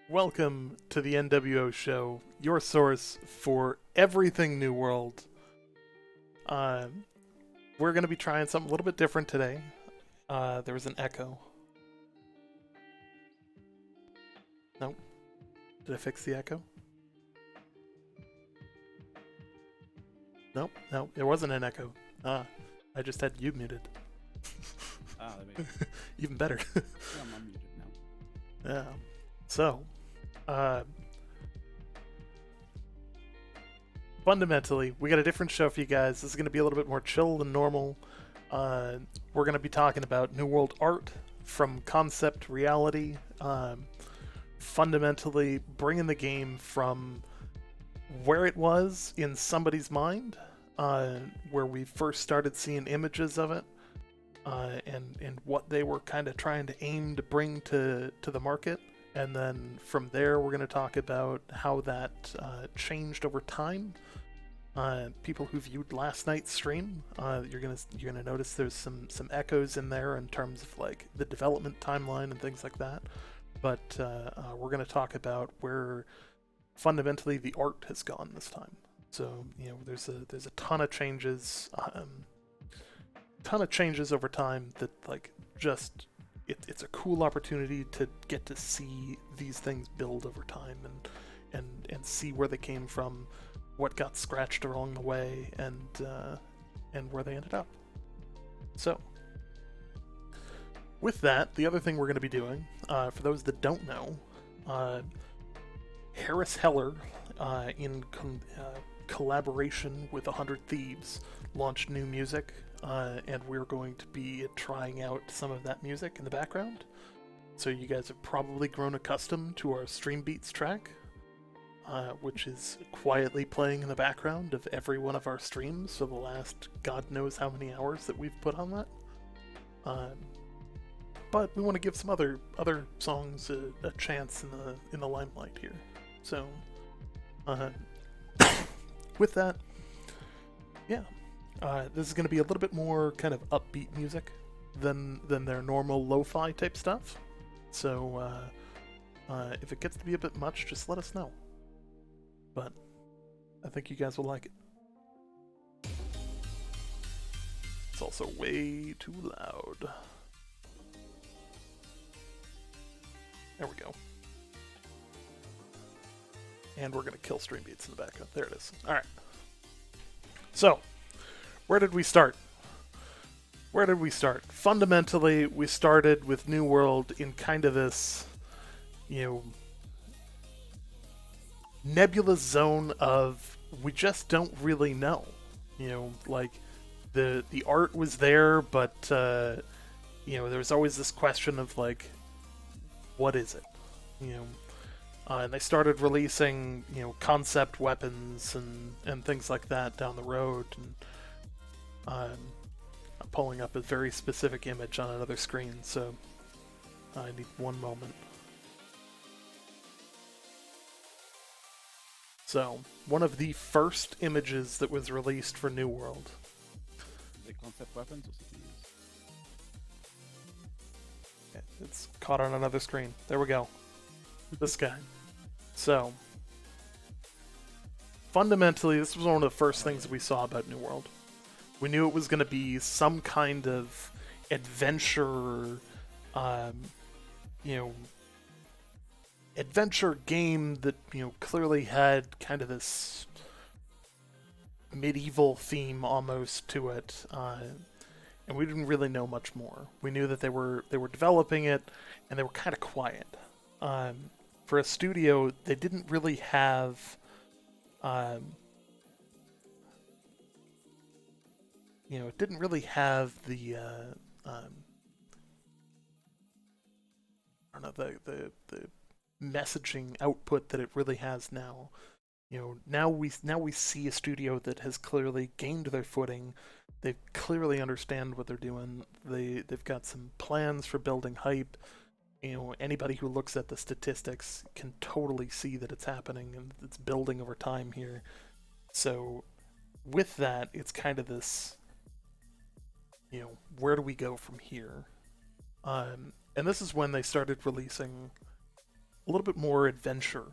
Welcome to the NWO show, your source for everything New World. Uh, we're going to be trying something a little bit different today. There was an echo. Nope. Did I fix the echo? Nope. No, it wasn't an echo. I just had you muted. That makes Even better. yeah, I'm unmuted now. Yeah. So, uh, fundamentally, we got a different show for you guys. This is going to be a little bit more chill than normal. We're going to be talking about New World art from concept to reality. Fundamentally, bringing the game from where it was in somebody's mind, where we first started seeing images of it, and what they were kind of trying to aim to bring to the market. And then from there, we're going to talk about how that changed over time. People who viewed last night's stream, you're gonna notice there's some echoes in there in terms of like the development timeline and things like that. But we're gonna talk about where fundamentally the art has gone this time. So there's a ton of changes, over time that like just it's a cool opportunity to get to see these things build over time and see where they came from, what got scratched along the way, and where they ended up. So, with that, the other thing we're going to be doing, for those that don't know, Harris Heller, in collaboration with 100 Thieves, launched new music, and we're going to be trying out some of that music in the background. So you guys have probably grown accustomed to our Stream Beats track, which is quietly playing in the background of every one of our streams for the last God knows how many hours that we've put on that. But we want to give some other songs a chance in the limelight here. So, with that, yeah, this is going to be a little bit more kind of upbeat music than their normal lo-fi type stuff. So, if it gets to be a bit much, just let us know. But I think you guys will like it. It's also way too loud. There we go. And we're going to kill Stream Beats in the background. There it is. Alright. So, where did we start? Fundamentally, we started with New World in kind of this, nebulous zone of we just don't really know. Like the art was there, but there was always this question of like, what is it? And they started releasing concept weapons and things like that down the road. And I'm pulling up a very specific image on another screen, so I need one moment. So, one of the first images that was released for New World. Is it concept weapons or CPUs? Okay, it's caught on another screen. There we go. This guy. So, fundamentally, this was one of the first things that we saw about New World. We knew it was going to be some kind of adventure, adventure game that clearly had kind of this medieval theme almost to it, and we didn't really know much more. We knew that they were developing it, and they were kind of quiet. For a studio, they didn't really have, it didn't really have the I don't know, the messaging output that it really has now. Now we see a studio that has clearly gained their footing. They clearly understand what they're doing. They've got some plans for building hype. Anybody who looks at the statistics can totally see that it's happening and it's building over time here. So with that, it's kind of this, where do we go from here? And this is when they started releasing a little bit more adventure,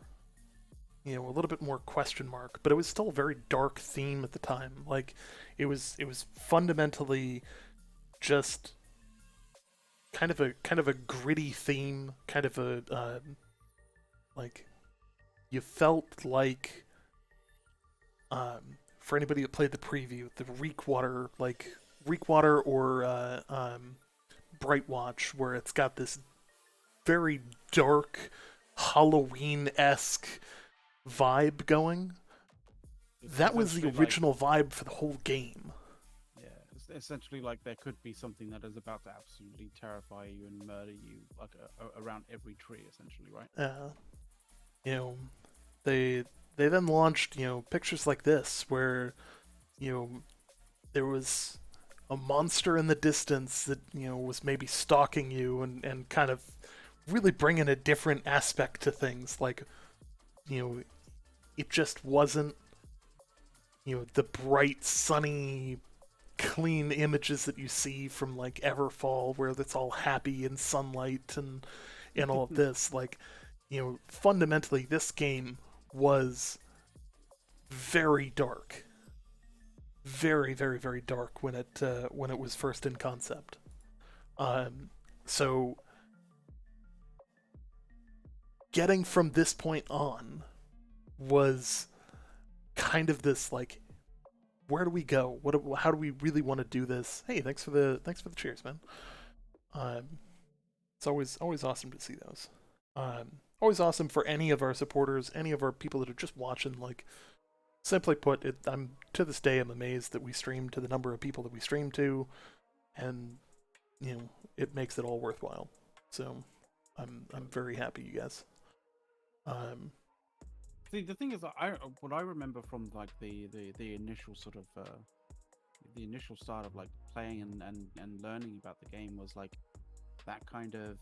a little bit more question mark, but it was still a very dark theme at the time. Like it was fundamentally just kind of a gritty theme, kind of a like you felt like for anybody that played the preview, the Reekwater or Brightwatch, where it's got this very dark Halloween-esque vibe going. That was the Essentially, like, original vibe for the whole game. yeah, it's essentially like there could be something that is about to absolutely terrify you and murder you, like around every tree, essentially, right? You know, they they then launched pictures like this where you know there was a monster in the distance that was maybe stalking you and kind of really bringing a different aspect to things. Like you know it just wasn't the bright sunny clean images that you see from like Everfall where it's all happy and sunlight and all of this. Like fundamentally this game was very dark, very very very dark when it was first in concept. So getting from this point on was kind of this like, where do we go? How do we really want to do this? Hey, thanks for the cheers, man. Um, it's always awesome to see those. Always awesome for any of our supporters, any of our people that are just watching. Like, simply put, I'm to this day I'm amazed that we stream to the number of people that we stream to, and it makes it all worthwhile. So I'm very happy, you guys. See, the thing is, that what I remember from like the initial sort of the initial start of like playing and learning about the game was like that kind of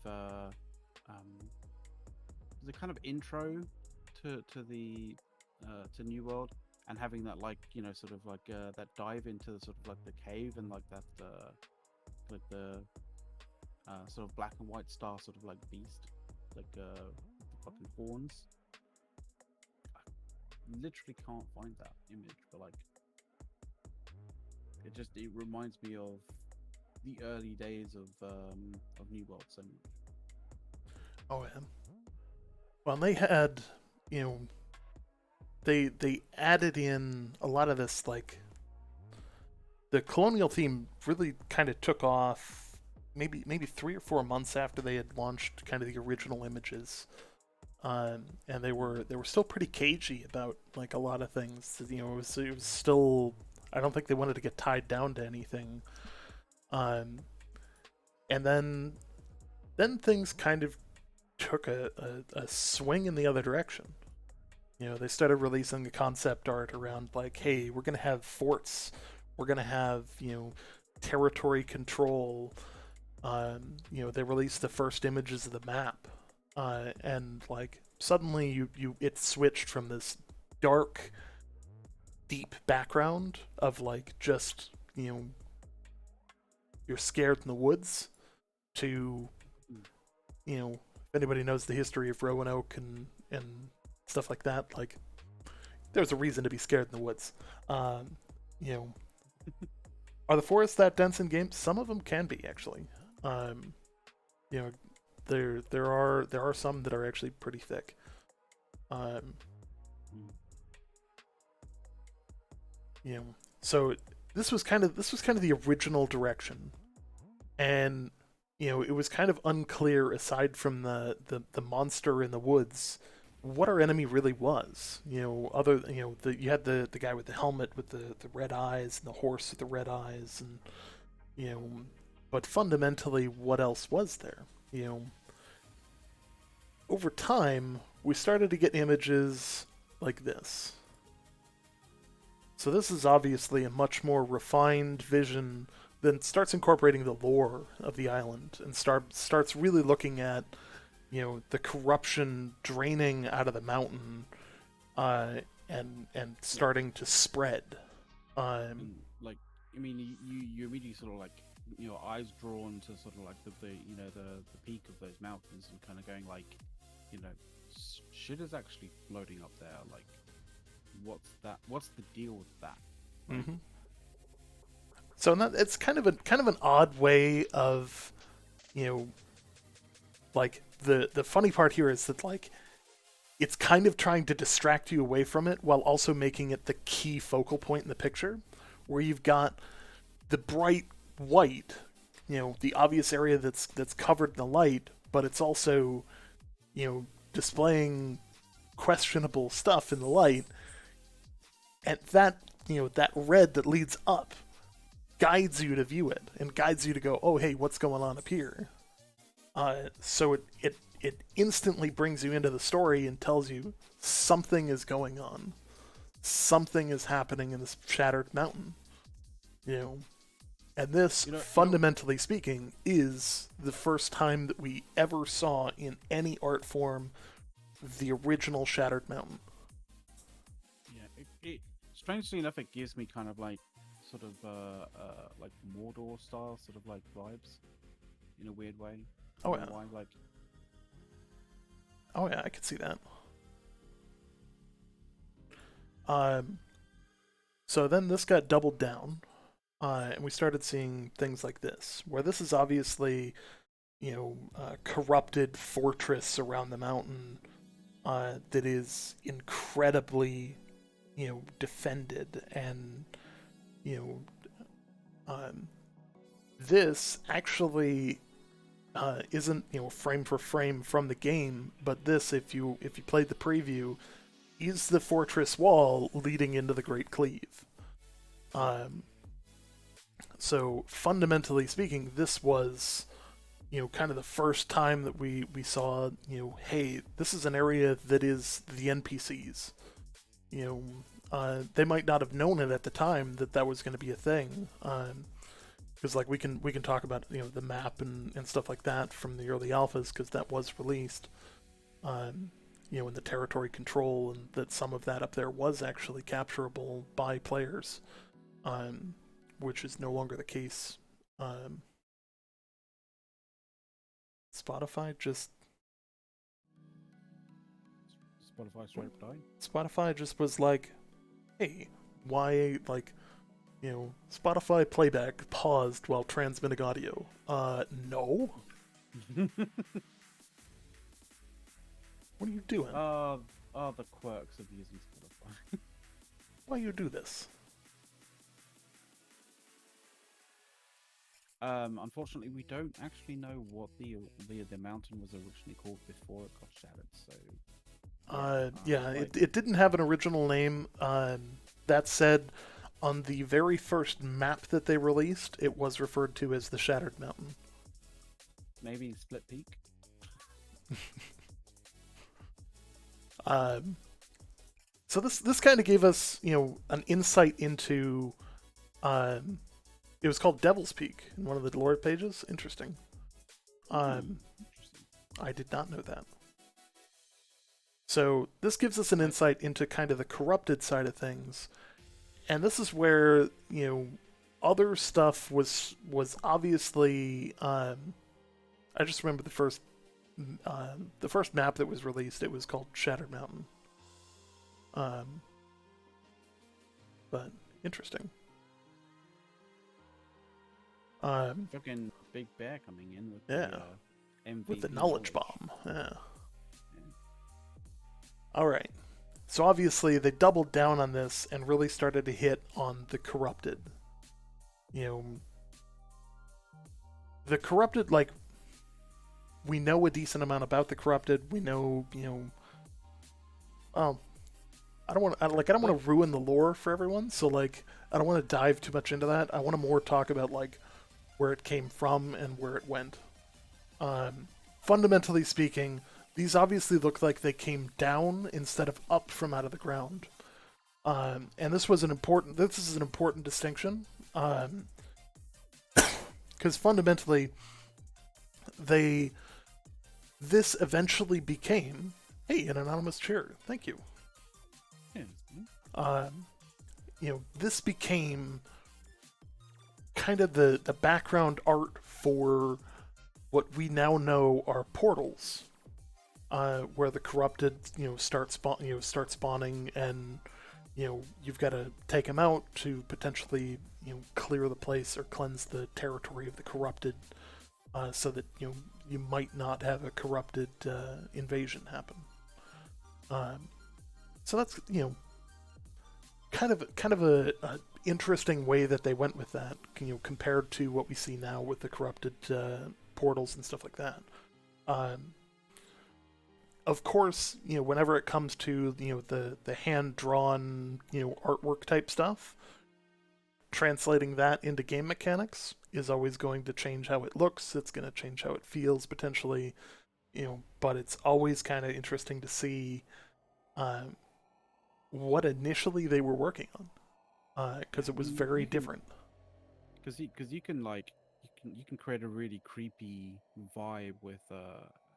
the kind of intro to the to New World, and having that like sort of like that dive into sort of like the cave and like that like the sort of black and white star sort of like beast, like the fucking horns. Literally can't find that image, but like it reminds me of the early days of New World so much. Oh yeah. Well, and they had they added in a lot of this, like the colonial theme really kind of took off maybe 3 or 4 months after they had launched kind of the original images. And they were still pretty cagey about like a lot of things. It was still, I don't think they wanted to get tied down to anything. Um, and then things kind of took a swing in the other direction. They started releasing the concept art around like, hey, we're gonna have forts, we're gonna have territory control. They released the first images of the map, and like suddenly it switched from this dark, deep background of like just you're scared in the woods to if anybody knows the history of Roanoke and stuff like that, like there's a reason to be scared in the woods. You know, are the forests that dense in games? Some of them can be actually. You know, there are some that are actually pretty thick. Um, so this was kind of the original direction, and it was kind of unclear aside from the monster in the woods what our enemy really was. You had the guy with the helmet with the red eyes and the horse with the red eyes, and you know but fundamentally what else was there? Over time we started to get images like this. So this is obviously a much more refined vision that starts incorporating the lore of the island and starts really looking at the corruption draining out of the mountain, and starting to spread. And like, I mean, you immediately sort of like eyes drawn to sort of like the peak of those mountains and kind of going like, you know, shit is actually floating up there. Like, what's that? What's the deal with that? Right? Mm-hmm. So it's kind of an odd way of, you know, like the funny part here is that like it's kind of trying to distract you away from it while also making it the key focal point in the picture, where you've got the bright white, you know, the obvious area that's covered in the light, but it's also, you know, displaying questionable stuff in the light, and that, you know, that red that leads up guides you to view it and guides you to go, oh hey, what's going on up here? So it instantly brings you into the story and tells you something is going on, something is happening in this shattered mountain, you know. And this, fundamentally speaking, is the first time that we ever saw in any art form the original Shattered Mountain. Yeah, it strangely enough, it gives me kind of like sort of like Mordor style sort of like vibes in a weird way. Oh yeah. Why, like... Oh yeah, I could see that. So then this got doubled down. And we started seeing things like this, where this is obviously, you know, a corrupted fortress around the mountain that is incredibly, you know, defended, and, you know, this actually isn't, you know, frame for frame from the game, but this, if you played the preview, is the fortress wall leading into the Great Cleave. So fundamentally speaking, this was, you know, kind of the first time that we saw, you know, hey, this is an area that is the NPCs. You know, they might not have known it at the time that was going to be a thing, because like we can talk about, you know, the map and stuff like that from the early alphas, because that was released, you know, in the territory control, and that some of that up there was actually capturable by players. Which is no longer the case. Spotify just was like, hey, why, like, you know, Spotify playback paused while transmitting audio. No. What are you doing? The quirks of using Spotify. Why you do this? Unfortunately, we don't actually know what the mountain was originally called before it got shattered. So, it didn't have an original name. That said, on the very first map that they released, it was referred to as the Shattered Mountain. Maybe Split Peak. So this kind of gave us, you know, an insight into. It was called Devil's Peak in one of the lore pages. Interesting. Interesting. I did not know that. So this gives us an insight into kind of the corrupted side of things, and this is where, you know, other stuff was obviously. I just remember the first map that was released. It was called Shattered Mountain. But interesting. Fucking Big Bear coming in with with the MVP knowledge bomb. Yeah. All right. So obviously they doubled down on this and really started to hit on the corrupted. You know, the corrupted, like, we know a decent amount about the corrupted. We know, you know, I don't want to ruin the lore for everyone. So like, I don't want to dive too much into that. I want to more talk about like where it came from and where it went. Fundamentally speaking, these obviously look like they came down instead of up from out of the ground. And this is an important distinction. Because fundamentally, this eventually became, hey, an anonymous chair. Thank you. Yeah. You know, this became kind of the background art for what we now know are portals. where the corrupted start spawning, and you've got to take them out to potentially clear the place or cleanse the territory of the corrupted, so that you might not have a corrupted invasion happen. So that's kind of a interesting way that they went with that, compared to what we see now with the corrupted portals and stuff like that. Um, of course, whenever it comes to the hand drawn artwork type stuff, translating that into game mechanics is always going to change how it looks. It's going to change how it feels potentially, but it's always kind of interesting to see um, what initially they were working on, because it was very You can different. because you can like you can create a really creepy vibe with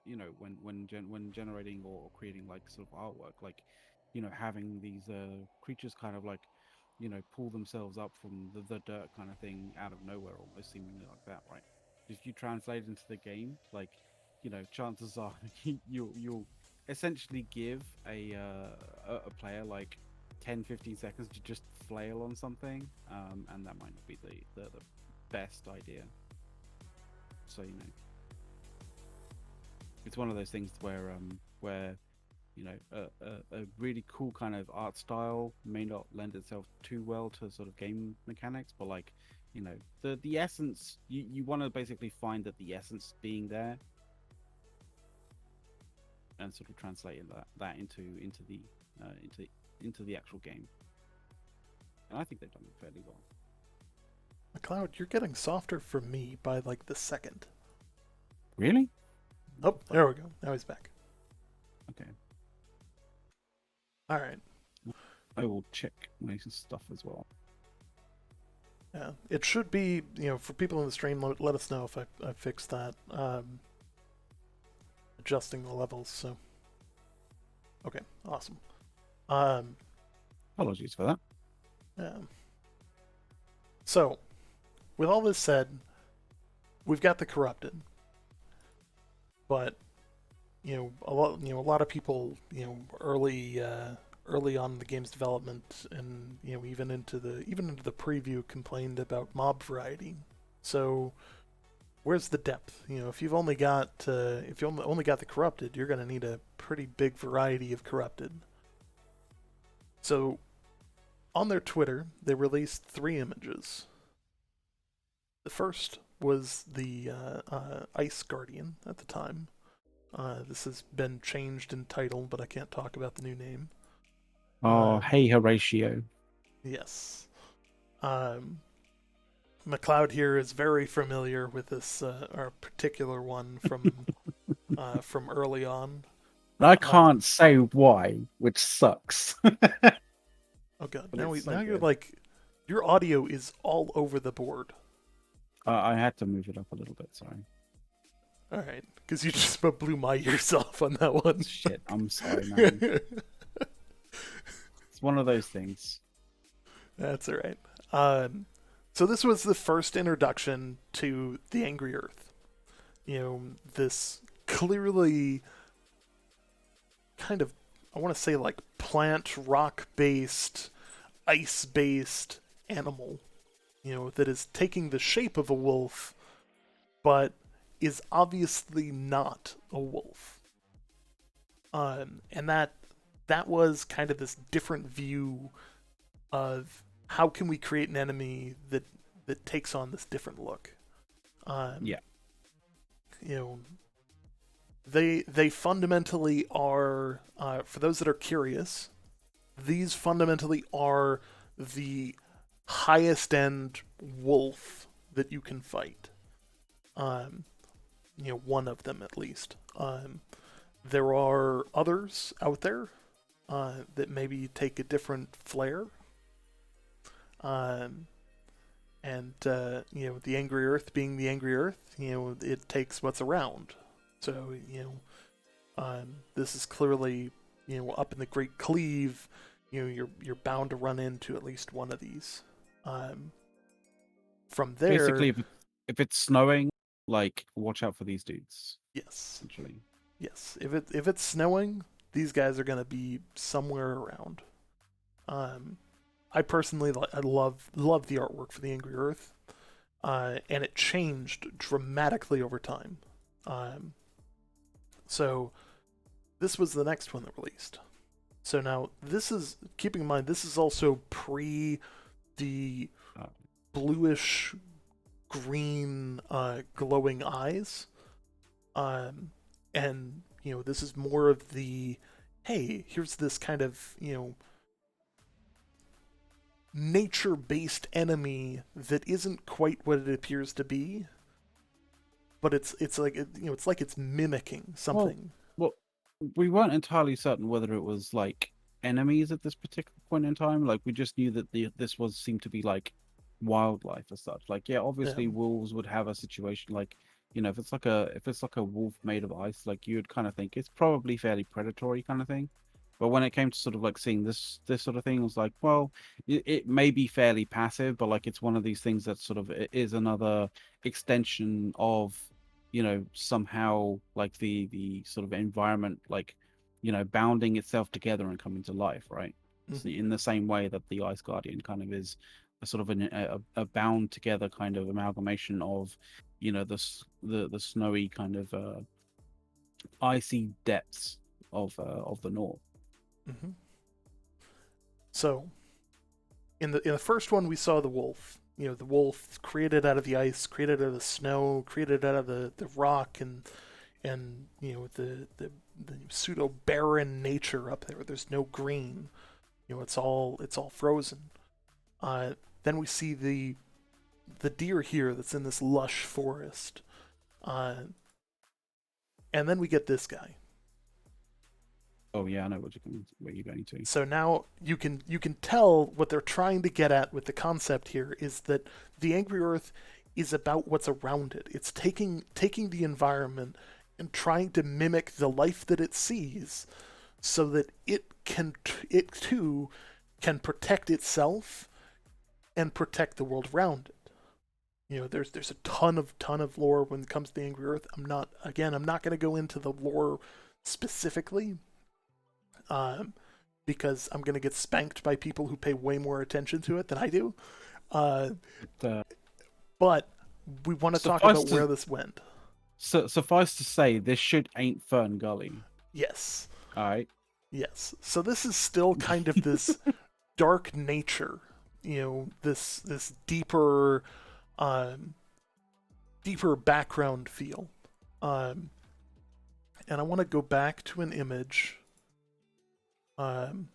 when generating or creating like sort of artwork, like having these creatures kind of like pull themselves up from the dirt kind of thing out of nowhere, almost seemingly like that, right? If you translate into the game, like chances are you'll essentially give a player like 10-15 seconds to just flail on something, and that might not be the best idea. So it's one of those things where a really cool kind of art style may not lend itself too well to sort of game mechanics, but like the essence, you want to basically find that the essence being there and sort of translating that into the actual game. And I think they've done it fairly well. McLeod, you're getting softer for me by like the second. Really? Oh, there we go. Now he's back. Okay. All right. I will check my stuff as well. Yeah, it should be, for people in the stream, let us know if I fixed that. Adjusting the levels, so. Okay, awesome. Apologies for that. Yeah. So, with all this said, we've got the corrupted, but a lot of people, early on in the game's development, and even into the preview, complained about mob variety. So, where's the depth? If you've only got only got the corrupted, you're going to need a pretty big variety of corrupted. So, on their Twitter, they released 3 images. The first was the Ice Guardian at the time. This has been changed in title, but I can't talk about the new name. Oh, hey, Horatio. Yes. McLeod here is very familiar with this our particular one from early on. I can't say why, which sucks. Oh god, But it's so now you're good. like, your audio is all over the board. I had to move it up a little bit. Sorry. All right, because you just blew my ears off on that one. Shit, I'm sorry, man. It's one of those things. That's all right. So this was the first introduction to the Angry Earth. This clearly kind of, I want to say, like plant, rock-based, ice-based animal, that is taking the shape of a wolf, but is obviously not a wolf. And that was kind of this different view of how can we create an enemy that takes on this different look. Yeah. They fundamentally are, for those that are curious, these fundamentally are the highest end wolf that you can fight. One of them at least. There are others out there that maybe take a different flair. And the Angry Earth being the Angry Earth, it takes what's around. So this is clearly, up in the Great Cleave, you're bound to run into at least one of these. From there, Basically, if it's snowing, like watch out for these dudes. yes, Essentially. Yes, if it's snowing, these guys are gonna be somewhere around. Um, I personally I love the artwork for the Angry Earth, and it changed dramatically over time. Um, so this was the next one that released. So now this is keeping in mind this is also pre the Uh, bluish green glowing eyes. And this is more of the hey, here's this kind of nature based enemy that isn't quite what it appears to be, but it's like it's like it's mimicking well, something. well, we weren't entirely certain whether it was like enemies at this particular point in time. Like we just knew that this was seemed to be like wildlife as such. Like yeah, obviously Um, wolves would have a situation like if it's like a wolf made of ice, like you would kind of think it's probably fairly predatory kind of thing. But when it came to sort of like seeing this sort of thing, it was like, well, it may be fairly passive, but like it's one of these things that sort of it is another extension of somehow like the sort of environment like bounding itself together and coming to life, right? So mhm, in the same way that the Ice Guardian kind of is a sort of a bound together kind of amalgamation of the snowy kind of icy depths of the north. mhm. So in the first one we saw the wolf. The wolf created out of the ice, created out of the snow, created out of the rock, and the pseudo barren nature up there. There's no green. It's all frozen. Then we see the deer here that's in this lush forest, uh, and then we get this guy. Oh yeah, I know where you're going to. So now you can tell what they're trying to get at with the concept here is that the Angry Earth is about what's around it. It's taking the environment and trying to mimic the life that it sees, so that it too can protect itself and protect the world around it. There's a ton of lore when it comes to the Angry Earth. I'm not going to go into the lore specifically, um, because I'm going to get spanked by people who pay way more attention to it than I do. Uh, Uh, but we want to talk suffice about to where this went. suffice to say, this shit ain't Fern Gully. Yes, All right. yes. So this is still kind of this dark nature. This um, deeper background feel. Um, and I want to go back to an image. Um,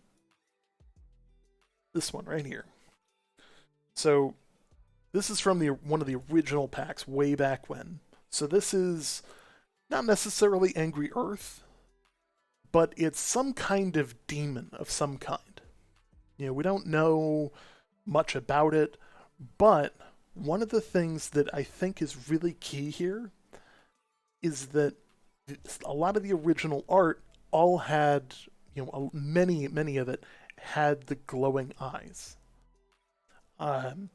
this one right here. So this is from the one of the original packs way back when. So this is not necessarily Angry Earth, but it's some kind of demon of some kind. We don't know much about it, but one of the things that I think is really key here is that a lot of the original art all had, many of it had the glowing eyes. Um,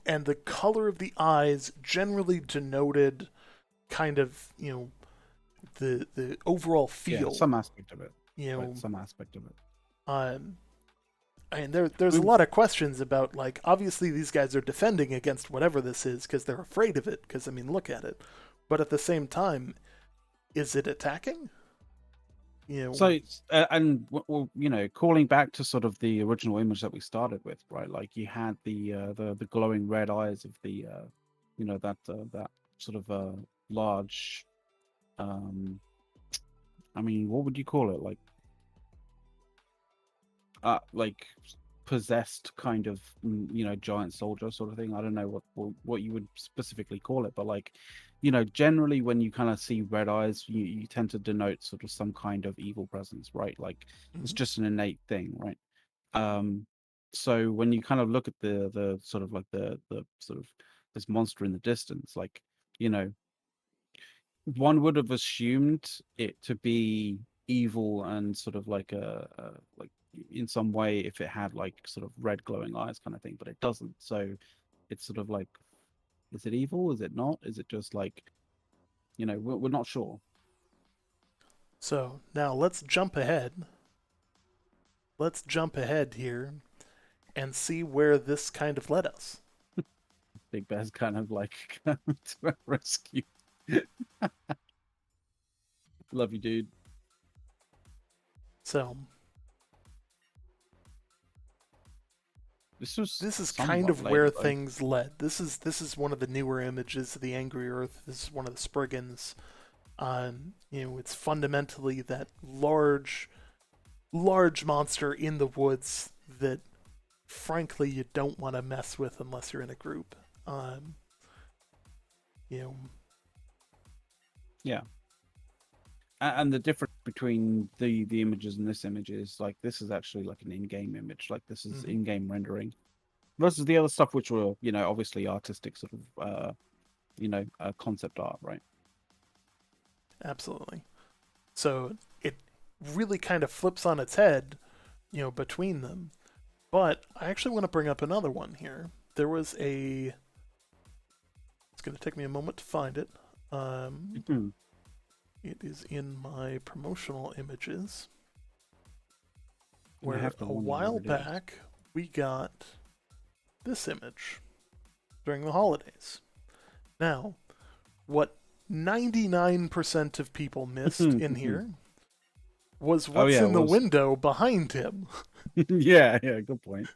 and the color of the eyes generally denoted kind of, the overall Yeah, feel, some aspect of it. you Right, know, some aspect of it. um, and there's I a mean, lot of questions about, like, obviously these guys are defending against whatever this is because they're afraid of it. Because I mean, look at it. But at the same time, is it attacking? You know, so and well, calling back to sort of the original image that we started with, right? Like you had the glowing red eyes of the that sort of large I mean, what would you call it? Like possessed kind of giant soldier sort of thing. I don't know what you would specifically call it, but like generally when you kind of see red eyes, you tend to denote sort of some kind of evil presence, right? Like it's mm-hmm, just an innate thing, right? um so when you kind of look at the sort of like the sort of this monster in the distance, like you know one would have assumed it to be evil and sort of like a like in some way if it had like sort of red glowing eyes kind of thing, but it doesn't. So it's sort of like, is it evil? Is it not? Is it just like we're not sure. So now let's jump ahead. Let's jump ahead here and see where this kind of led us. Big Bear's kind of like come to our rescue. Love you, dude. So This was this is kind somewhat of later where though. things led. This is one of the newer images of the Angry Earth. This is one of the Spriggans. It's fundamentally that large monster in the woods that, frankly, you don't want to mess with unless you're in a group. Um, you know, Yeah. And the difference between the images and this image is like this is actually like an in-game image. Like this is mhm, in-game rendering versus the other stuff, which were obviously artistic sort of concept art, right? absolutely. So it really kind of flips on its head, between them. But I actually want to bring up another one here. There was a. It's going to take me a moment to find it. Um, Hmm. it is in my promotional images, And I where have to a wonder where while it is. back we got this image during the holidays. Now, what 99% of people missed in here was Oh what's yeah, it in the was. window behind him. Yeah, yeah, good point.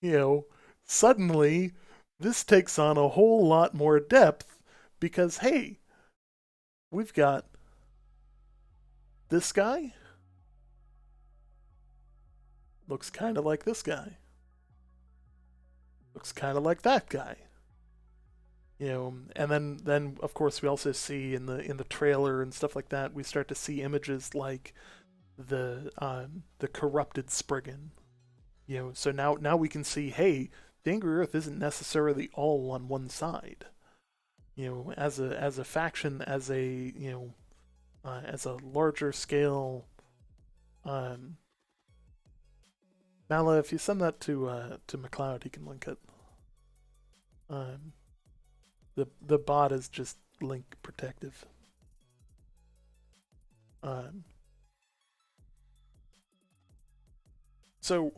You know, suddenly this takes on a whole lot more depth because, hey, we've got this guy, looks kind of like this guy, looks kind of like that guy. And then of course we also see in the trailer and stuff like that, we start to see images like the corrupted Spriggan. So now we can see, hey, the Angry Earth isn't necessarily all on one side. As a faction, as a larger scale. Um, Mala, if you send that to McLeod, he can link it. Um, the bot is just link protective. Um, so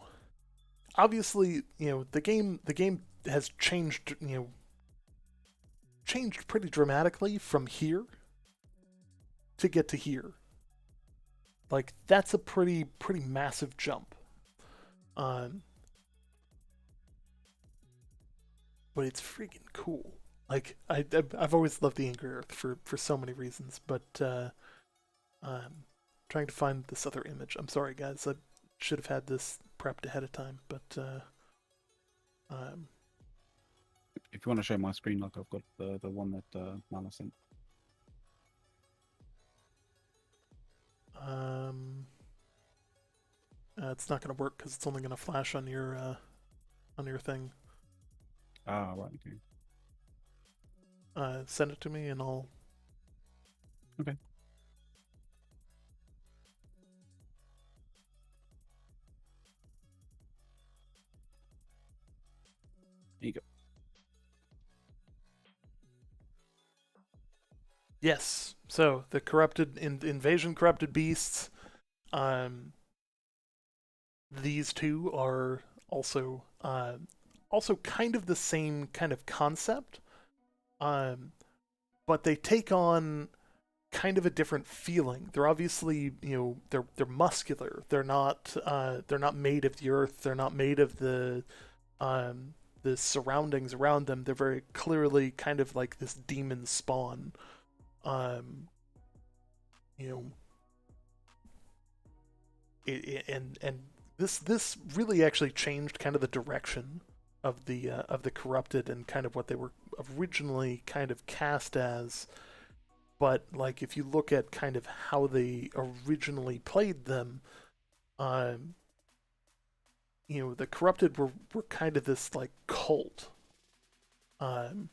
obviously, the game has changed pretty dramatically from here to get to here. Like that's a pretty massive jump. Um, but it's freaking cool. Like I've always loved the Angry Earth for so many reasons, but I'm trying to find this other image. I'm sorry, guys. I should have had this prepped ahead of time, but um, If you want to show my screen, like I've got the one that Mana sent. um, it's not going to work because it's only going to flash on your thing. Ah, right, okay. Send it to me and I'll. Okay. There you go. Yes. So the invasion corrupted beasts. Um, these two are also kind of the same kind of concept. But they take on kind of a different feeling. They're obviously, they're muscular. They're not made of the earth. They're not made of the surroundings around them. They're very clearly kind of like this demon spawn. Um, you know, and this really actually changed kind of the direction of the corrupted and kind of what they were originally kind of cast as. But like if you look at kind of how they originally played them, um, the corrupted were kind of this like cult. Um,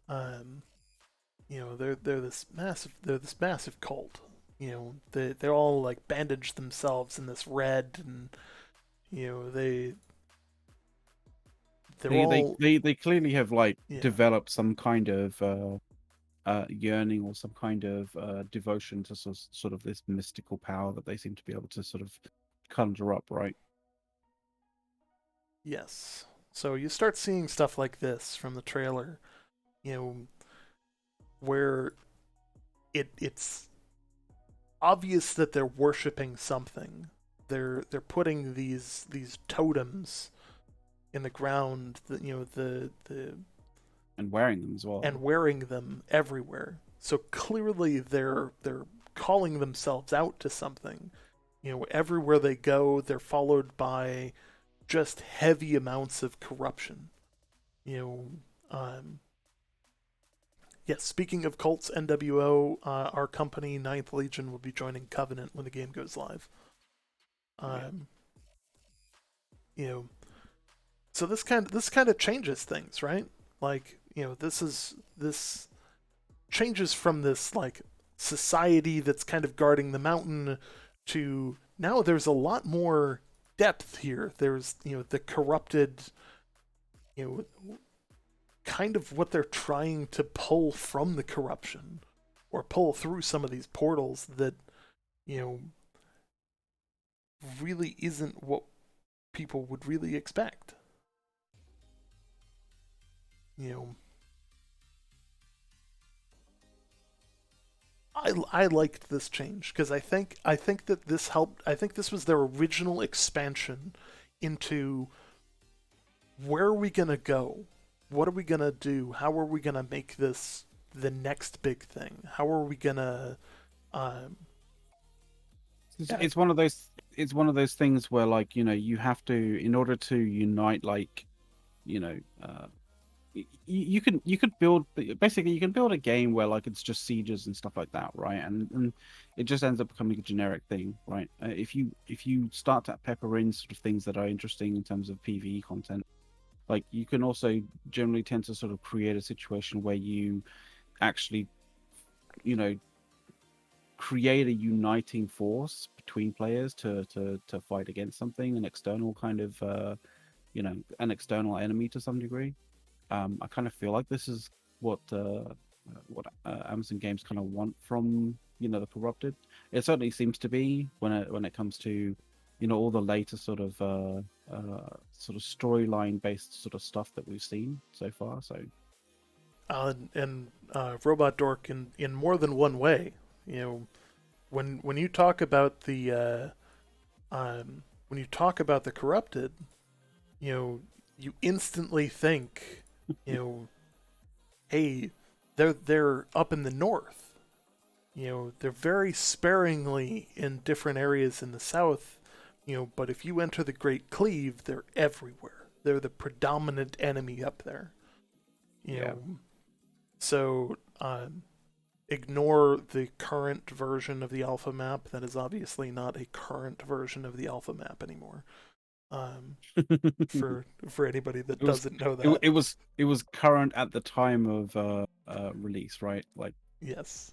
um, they're this massive cult. They're all like bandaged themselves in this red, and you know they're They they all they, they clearly have like yeah. developed some kind of yearning or some kind of devotion to sort of this mystical power that they seem to be able to sort of conjure up, right? Yes. So you start seeing stuff like this from the trailer, you know, where it's obvious that they're worshiping something. They're putting these totems in the ground, the And wearing them as well. and wearing them everywhere. So clearly they're calling themselves out to something. You know, everywhere they go, they're followed by just heavy amounts of corruption. You know, yes, speaking of cults, NWO, our company, Ninth Legion, will be joining Covenant when the game goes live. Yeah. Um, you know, so this kind of changes things, right? Like, this changes from this like society that's kind of guarding the mountain to now there's a lot more depth here. There's, the corrupted, you know, kind of what they're trying to pull from the corruption or pull through some of these portals that, you know, really isn't what people would really expect. You know, I liked this change because I think that this helped. I think this was their original expansion into where are we gonna go? What are we gonna do? How are we gonna make this the next big thing? How are we gonna um, It's, yeah, it's one of those it's one of those things where like, you have to, in order to unite, like, you know, you could build, basically you can build a game where like it's just sieges and stuff like that, right? And it just ends up becoming a generic thing, right? If you start to pepper in sort of things that are interesting in terms of PvE content, like you can also generally tend to sort of create a situation where you actually, you know, create a uniting force between players to fight against something, an external kind of an external enemy to some degree. I kind of feel like this is what Amazon Games kind of want from, the corrupted. It certainly seems to be when it comes to, all the later sort of storyline based sort of stuff that we've seen so far. So and Robot Dork in more than one way. You know, when you talk about when you talk about the corrupted, you know, you instantly think, you know, hey, they're up in the north. You know, they're very sparingly in different areas in the south. You know, but if you enter the Great Cleave, they're everywhere. They're the predominant enemy up there. You yeah. know, so ignore the current version of the alpha map. That is obviously not a current version of the alpha map anymore. Um, for anybody that It was doesn't know it, that, it was current at the time of release, right? Like yes.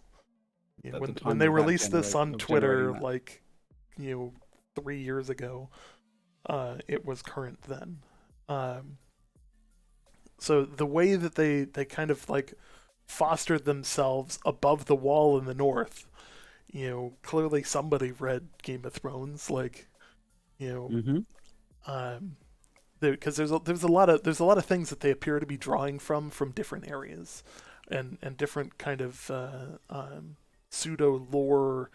You know, at the when time they of that released this generate on of generating Twitter, that. like, 3 years ago, it was current then. Um, so the way that they kind of like fostered themselves above the wall in the north, clearly somebody read Game of Thrones, like, you know, Mm-hmm. um, because there's a lot of things that they appear to be drawing from different areas, and different kind of pseudo lore,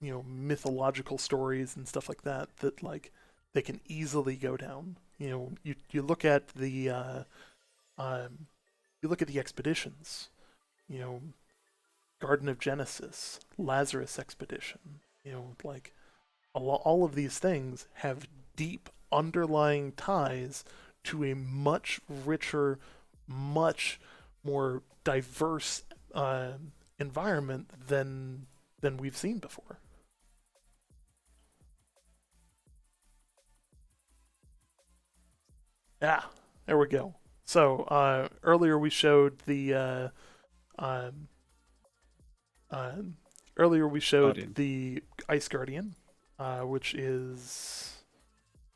mythological stories and stuff like that that like they can easily go down. You look at um, the expeditions. You know, Garden of Genesis, Lazarus Expedition. Like all of these things have deep underlying ties to a much richer, much more diverse environment than we've seen before. Yeah, there we go. So earlier we showed the um, uh, earlier we showed Guardian. the Ice Guardian, which is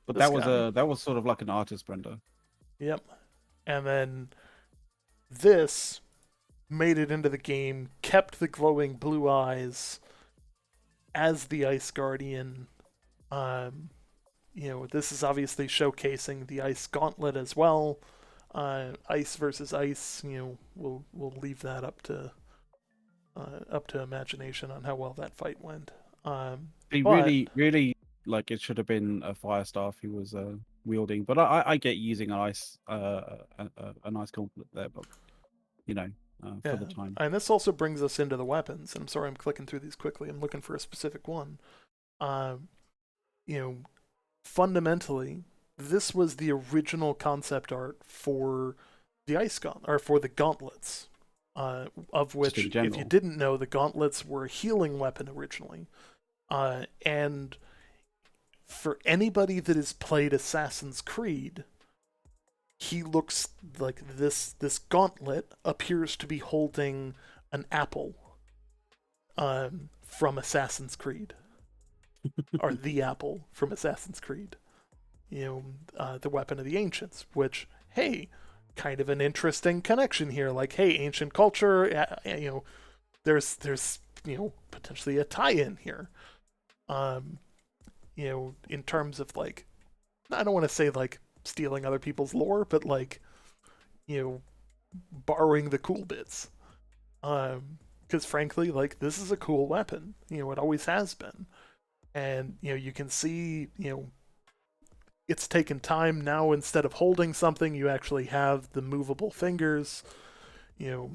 But this guy. that was sort of like an artist render. Yep. And then this made it into the game, kept the glowing blue eyes as the Ice Guardian. Um, this is obviously showcasing the Ice Gauntlet as well. Ice versus ice, we'll leave that up to imagination on how well that fight went. He But really, really like it should have been a fire staff he was wielding, but I get using an ice gauntlet there, but you know, for yeah, the time. and this also brings us into the weapons. I'm sorry, I'm clicking through these quickly. I'm looking for a specific one. Um, you know, fundamentally, this was the original concept art for the ice gauntlet or for the gauntlets. Of Just which, in if you general. didn't know, the gauntlets were a healing weapon originally. And for anybody that has played Assassin's Creed, he looks like this gauntlet appears to be holding an apple from Assassin's Creed, or the apple from Assassin's Creed. The weapon of the ancients, which, hey, kind of an interesting connection here. Like, hey, ancient culture, there's potentially a tie-in here. Um, in terms of like, I don't want to say like stealing other people's lore, but like, you know, borrowing the cool bits. Because frankly, like this is a cool weapon. It always has been, and you can see, it's taken time now. Instead of holding something, you actually have the movable fingers. You know,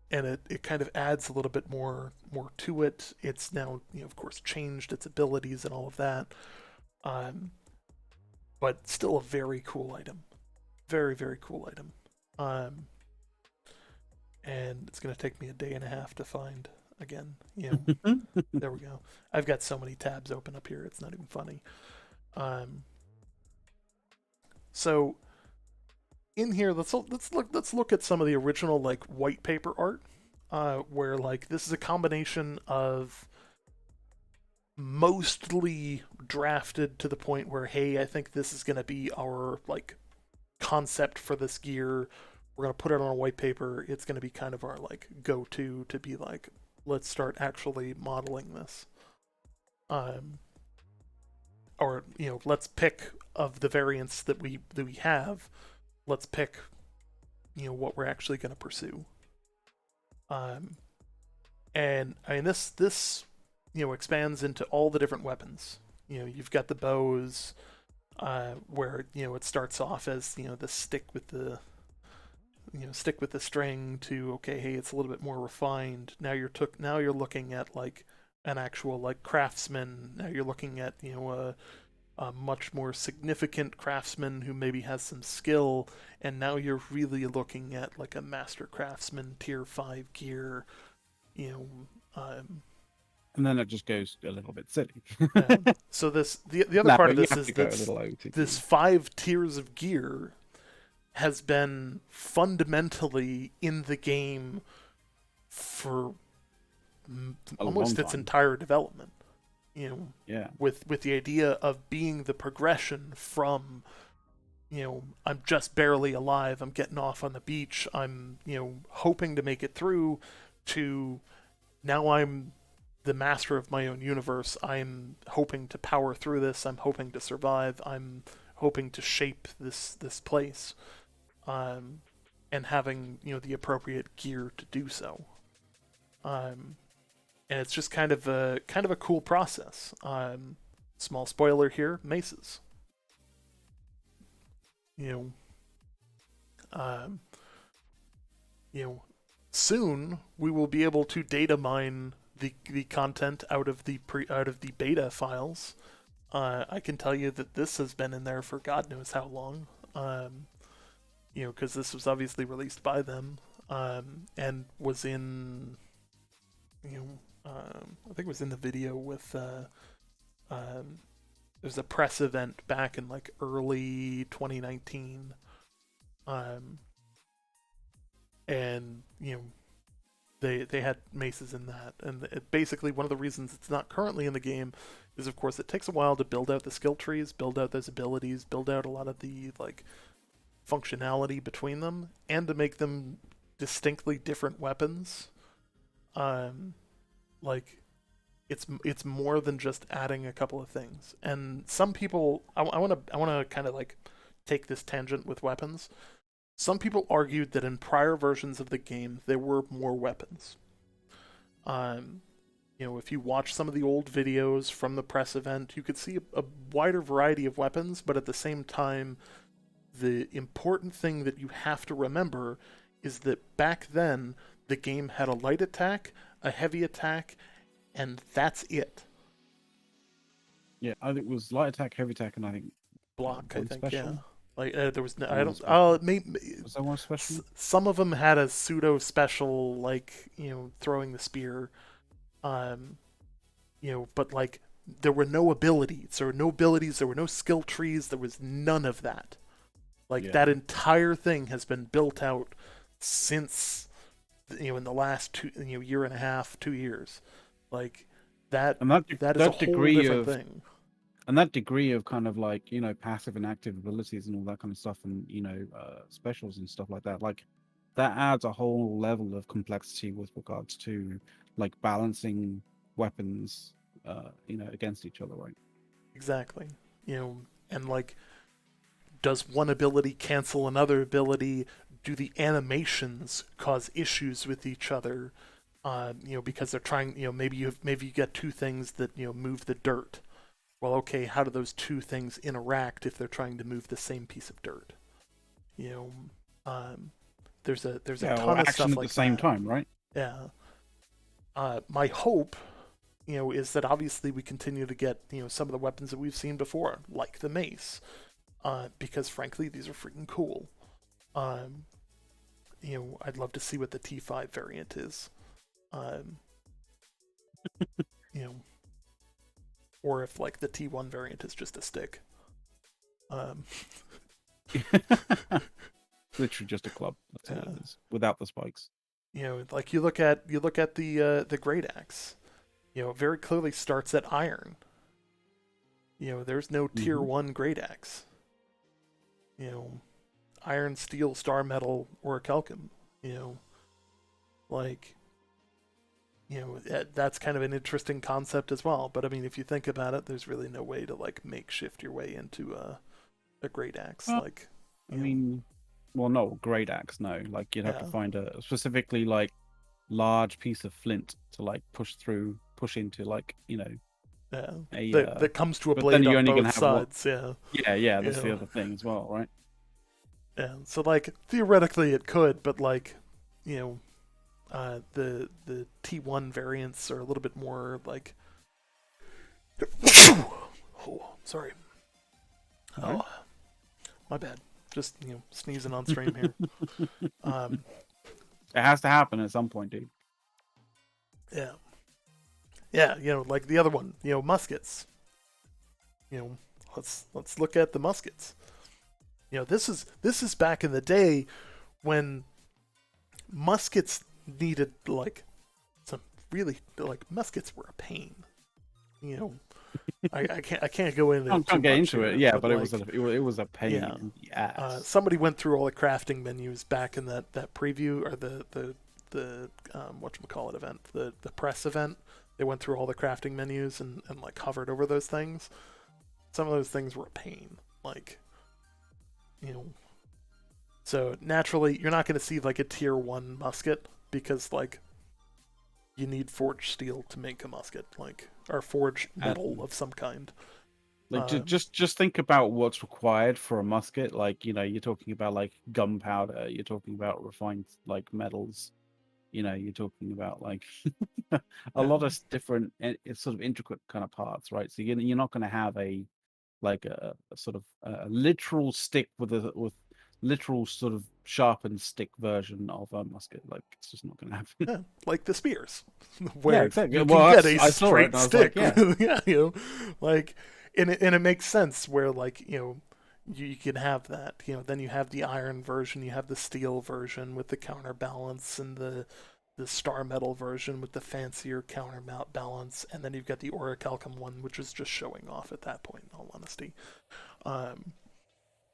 and it kind of adds a little bit more to it. It's now, of course, changed its abilities and all of that. Um, but still a very cool item. Very, very cool item. Um, and it's going to take me a day and a half to find again. There we go. I've got so many tabs open up here, it's not even funny. Um, so in here, let's look at some of the original like white paper art, where like this is a combination of mostly drafted to the point where, hey, I think this is going to be our like concept for this gear. We're going to put it on a white paper. It's going to be kind of our like go-to to be like, let's start actually modeling this. Or let's pick of the variants that we have. Let's pick what we're actually going to pursue. Um, and I mean this expands into all the different weapons. You've got the bows, where it starts off as the stick with the string to, okay, hey, it's a little bit more refined. Now you're looking at like an actual like craftsman. Now you're looking at a much more significant craftsman who maybe has some skill, and now you're really looking at like a master craftsman tier 5 gear. you know And then it just goes a little bit silly. so the other No, part of you this have is to go a that little OTT. this 5 tiers of gear has been fundamentally in the game for A long almost its time. entire development. Yeah. With the idea of being the progression from, I'm just barely alive, I'm getting off on the beach, I'm hoping to make it through, to now I'm the master of my own universe. I'm hoping to power through this. I'm hoping to survive. I'm hoping to shape this place, and having the appropriate gear to do so. Um, and it's just kind of a cool process. Small spoiler here: maces. You know, um, you know, soon we will be able to data mine the content out of the beta files. I can tell you that this has been in there for God knows how long. Because this was obviously released by them, and was in, I think it was in the video with, there's a press event back in like early 2019, um, and they had maces in that, and basically one of the reasons it's not currently in the game is, of course, it takes a while to build out the skill trees, build out those abilities, build out a lot of the like functionality between them and to make them distinctly different weapons. Um, like it's more than just adding a couple of things. And some people, I want to kind of like take this tangent with weapons. Some people argued that in prior versions of the game there were more weapons. Um, if you watch some of the old videos from the press event, you could see a wider variety of weapons, but at the same time, the important thing that you have to remember is that back then the game had a light attack, a heavy attack, and that's it. Yeah, I think it was light attack, heavy attack, and I think Block, I one think, yeah. special. Like there was no, And I one don't. special. Maybe Was there one special? some of them had a pseudo special, like throwing the spear. Um, but like there were no abilities. There were no abilities. There were no skill trees. There was none of that. Like Yeah. that entire thing has been built out since in the last year and a half, 2 years. Like that And that that is a that whole degree different of thing. and that degree of kind of like passive and active abilities and all that kind of stuff, and specials and stuff like that, like that adds a whole level of complexity with regards to like balancing weapons against each other, right? Exactly. And like, does one ability cancel another ability? Do the animations cause issues with each other? Because they're trying. Maybe you get two things that move the dirt. Well, okay, how do those two things interact if they're trying to move the same piece of dirt? You know, um, there's a Yeah, or ton of action stuff at the like same that. time, right? Yeah. My hope, is that obviously we continue to get some of the weapons that we've seen before, like the mace, because frankly these are freaking cool. Um, I'd love to see what the T5 variant is. Um, you know, or if like the T1 variant is just a stick. Um, Literally just a club. That's all yeah. it is, without the spikes. Like you look at the great axe. It very clearly starts at iron. There's no tier Hmm. one great axe. You know, iron, steel, star metal, or calcum. You know, like that's kind of an interesting concept as well. But I mean, if you think about it, there's really no way to like makeshift your way into a great axe. Well, Like, I you know, mean, well, no, great axe, no. Like you'd have to yeah, find a specifically like large piece of flint to like push into like yeah. a That comes to a but then blade you're on only both gonna have one. sides. Yeah, Yeah, you that's the know, other thing as well, right? yeah. So like theoretically it could, but like, you know, the T1 variants are a little bit more like. Oh, sorry. All right. Oh, my bad. Just sneezing on stream here. Um, It has to happen at some point, dude. yeah, yeah. Like the other one. Muskets. Let's look at the muskets. This is back in the day when muskets needed like some really like muskets were a pain. You know, I can't go into it too Can't get much into it, here, yeah, but but like it was a pain yeah, in the ass. somebody went through all the crafting menus back in that preview or the whatchamacallit event, the press event. They went through all the crafting menus and like hovered over those things. Some of those things were a pain. Like, you know, so naturally you're not going to see like a tier 1 musket because like you need forged steel to make a musket, like or forged metal And of some kind. like Um, just think about what's required for a musket. Like, you're talking about like gunpowder, you're talking about refined like metals, you're talking about like a yeah, lot of different it's sort of intricate kind of parts, right? So you're not going to have a sort of a literal stick with literal sort of sharpened stick version of a musket. Like it's just not going to happen. yeah, like the spears, Yeah, where exactly. you can Well, get a I saw it straight and I was like, stick. yeah, Yeah, like, and it makes sense where like you can have that. Then you have the iron version, you have the steel version with the counterbalance, and the star metal version with the fancier counterbalance, and then you've got the orichalcum one, which is just showing off at that point. In all honesty, um,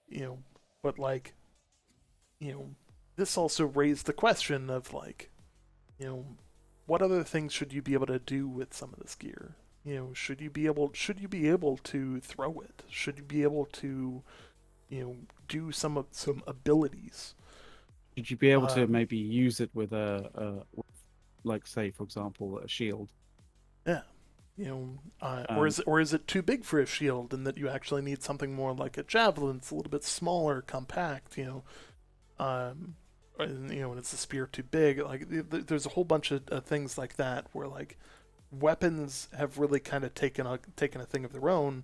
you know, but like. you know, this also raised the question of like, you know, what other things should you be able to do with some of this gear? You know, should you be able to throw it? Should you be able to, do some abilities? Should you be able to Um, maybe use it with with, like, say, for example, a shield? yeah, Um, or is it too big for a shield, and that you actually need something more like a javelin? It's a little bit smaller, compact. And it's a spear too big. Like there's a whole bunch of things like that where like weapons have really kind of taken a thing of their own,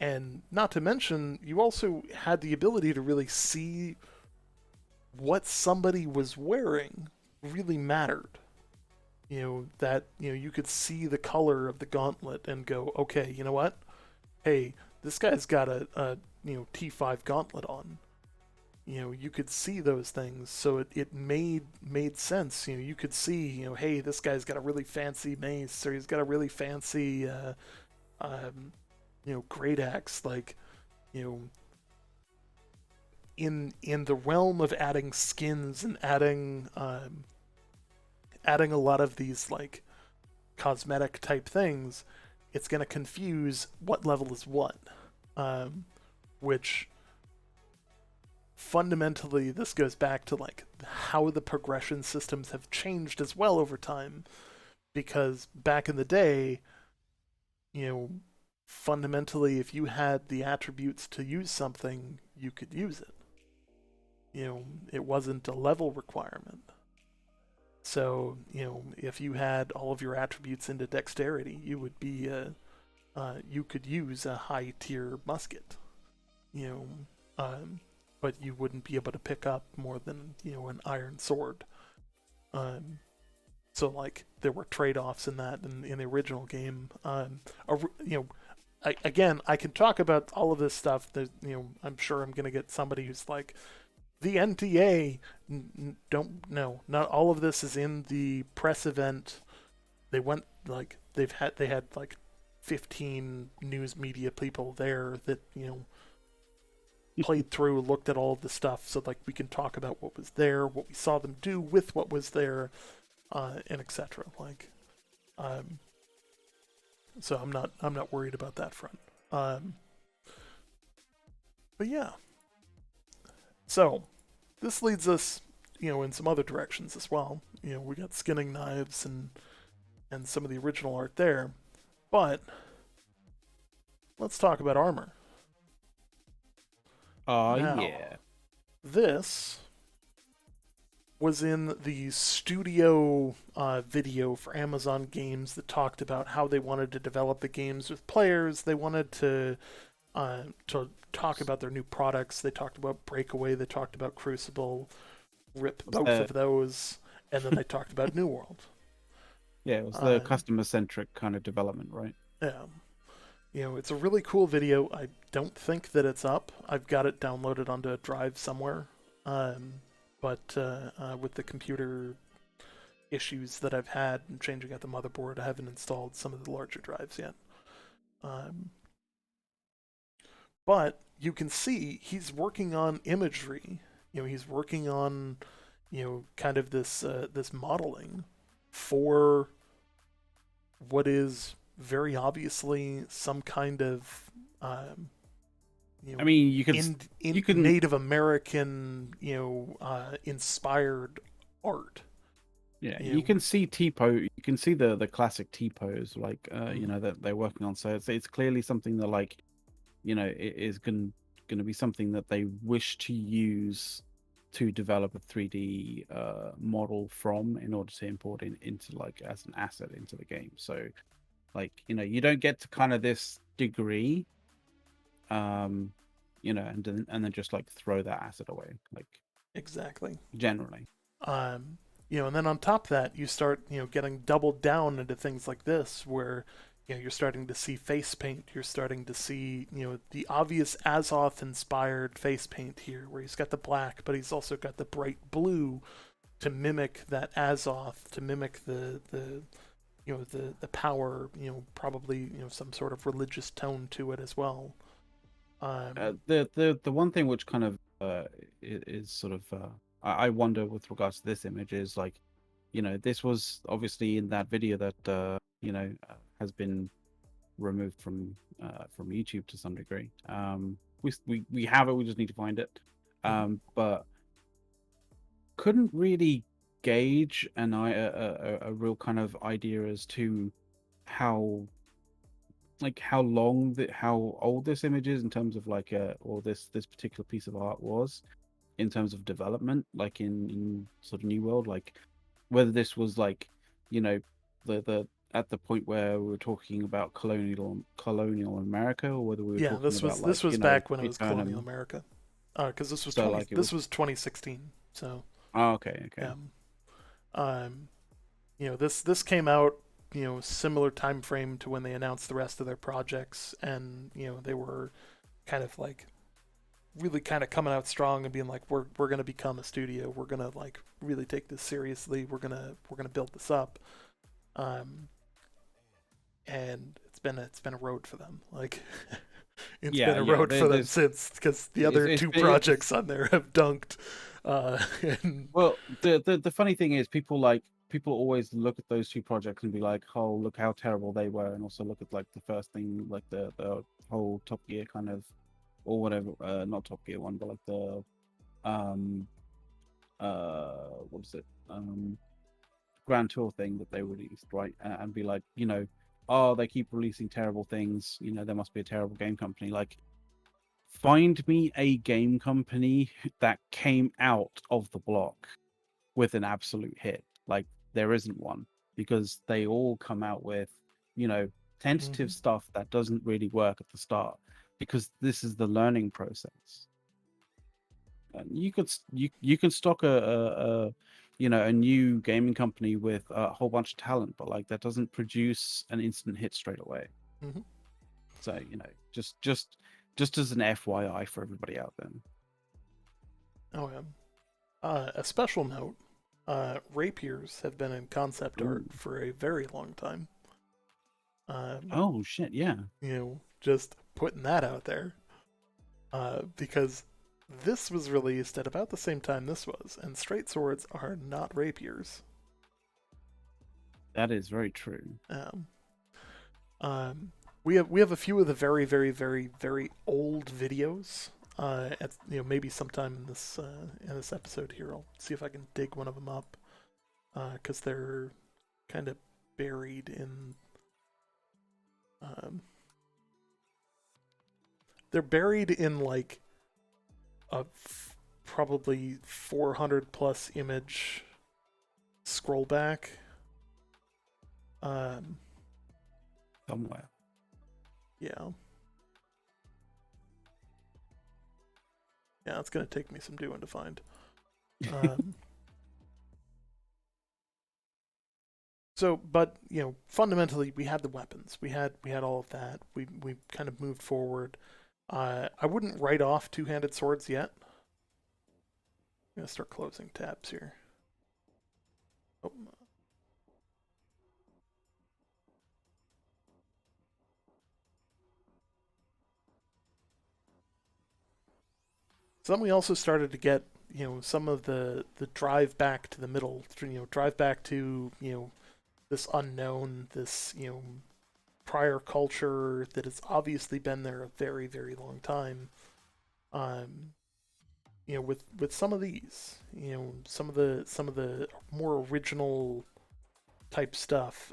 and not to mention you also had the ability to really see what somebody was wearing really mattered. That you could see the color of the gauntlet and go, okay, you know what? Hey, this guy's got a T5 gauntlet on. You could see those things, so it made sense. You could see, hey, this guy's got a really fancy mace, or he's got a really fancy um, great axe. Like, you know, in the realm of adding skins and adding a lot of these like cosmetic type things, it's going to confuse what level is what. Which fundamentally, this goes back to like how the progression systems have changed as well over time. Because back in the day, you know, fundamentally, if you had the attributes to use something, you could use it. It wasn't a level requirement. So, if you had all of your attributes into dexterity, you could use a high tier musket. You know, but you wouldn't be able to pick up more than an iron sword. Um, so like there were trade offs in that in the original game. Again, I can talk about all of this stuff. That I'm sure I'm gonna get somebody who's like, the NTA. Don't know. Not all of this is in the press event. They went like they had like 15 news media people there that played through, looked at all of the stuff, so like we can talk about what was there, what we saw them do with what was there, and etc. Like, um, so I'm not worried about that front. Um, but yeah, so this leads us, in some other directions as well. We got skinning knives and some of the original art there, but let's talk about armor. oh Now, yeah. this was in the studio video for Amazon Games that talked about how they wanted to develop the games with players. They wanted to talk about their new products. They talked about Breakaway. They talked about Crucible. Rip Was both the of those, and then they talked about New World. Yeah, it was the Uh, customer centric kind of development, right? yeah, it's a really cool video. I don't think that it's up. I've got it downloaded onto a drive somewhere. Um, but with the computer issues that I've had and changing out the motherboard, I haven't installed some of the larger drives yet. Um, but you can see he's working on imagery. He's working on kind of this modeling for what is very obviously some kind of I mean, in you can Native American inspired art. yeah, You you know, can see T-pose. You can see the classic T-pose, like mhm, that they're working on. So it's clearly something that, like, it is going to be something that they wish to use to develop a 3D model from, in order to import it into, like, as an asset into the game. So, like, you don't get to kind of this degree, um, and then just like throw that asset away, like, exactly. generally. Um, and then on top of that, you start, getting doubled down into things like this, where, you're starting to see face paint. You're starting to see, the obvious Azoth-inspired face paint here, where he's got the black, but he's also got the bright blue to mimic that Azoth, to mimic the power, probably, some sort of religious tone to it as well. Um, The one thing which kind of uh, is sort of I wonder with regards to this image is like, this was obviously in that video that has been removed from YouTube to some degree. We have it. We just need to find it. Mhm. But couldn't really gauge a real kind of idea as to how how old this image is in terms of like or this particular piece of art was in terms of development, like in sort of New World, like whether this was like, you know, the at the point where we were talking about colonial America, or whether we were Yeah, talking about like, this was back when it was colonial Eternum. America, because So like it this was, was 2016. So oh, okay, okay. yeah, um, this came out, similar time frame to when they announced the rest of their projects, and they were kind of like really kind of coming out strong and being like, we're gonna become a studio, we're gonna like really take this seriously, we're gonna build this up, um, and it's been a road for them, like. It's been Yeah, a yeah. road for them since, because the other two It's projects on there have dunked. And Well, the funny thing is, people always look at those two projects and be like, "Oh, look how terrible they were," and also look at like the first thing, like the whole Top Gear kind of, or whatever, not Top Gear one, but like the um what is it, Grand Tour thing that they released, right? And be like, oh, they keep releasing terrible things. There must be a terrible game company. Like, find me a game company that came out of the block with an absolute hit. Like, there isn't one, because they all come out with, tentative mhm. stuff that doesn't really work at the start, because this is the learning process. And you can stock a new gaming company with a whole bunch of talent, but like that doesn't produce an instant hit straight away. Mhm. So just as an FYI for everybody out there. Oh yeah. A special note: rapiers have been in concept art Ooh. for a very long time. Um, Oh shit, yeah. just putting that out there, because this was released at about the same time this was, and straight swords are not rapiers. That is very true. Um, we have a few of the very very very very old videos. Maybe sometime in this episode here, I'll see if I can dig one of them up, because they're kind of buried in. Um, they're buried in like a probably 400 plus image scroll back. Um, Somewhere. yeah, yeah, it's gonna take me some doing to find. Um, but fundamentally, we had the weapons, we had all of that. We kind of moved forward. I wouldn't write off two-handed swords yet. I'm gonna start closing tabs here. Oh. So then we also started to get some of the drive back to the middle, drive back to this unknown, this prior culture that has obviously been there a very very long time. Um, with some of these, some of the more original type stuff.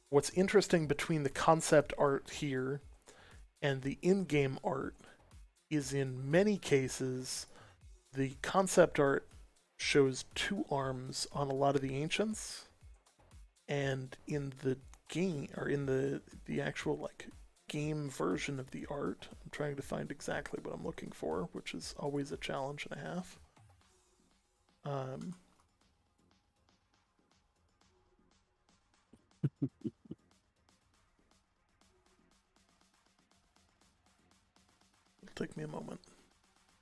What's interesting between the concept art here and the in-game art is, in many cases, the concept art shows two arms on a lot of the ancients, and in the game, or in the actual like game version of the art, I'm trying to find exactly what I'm looking for, which is always a challenge and a half. Um, it'll take me a moment.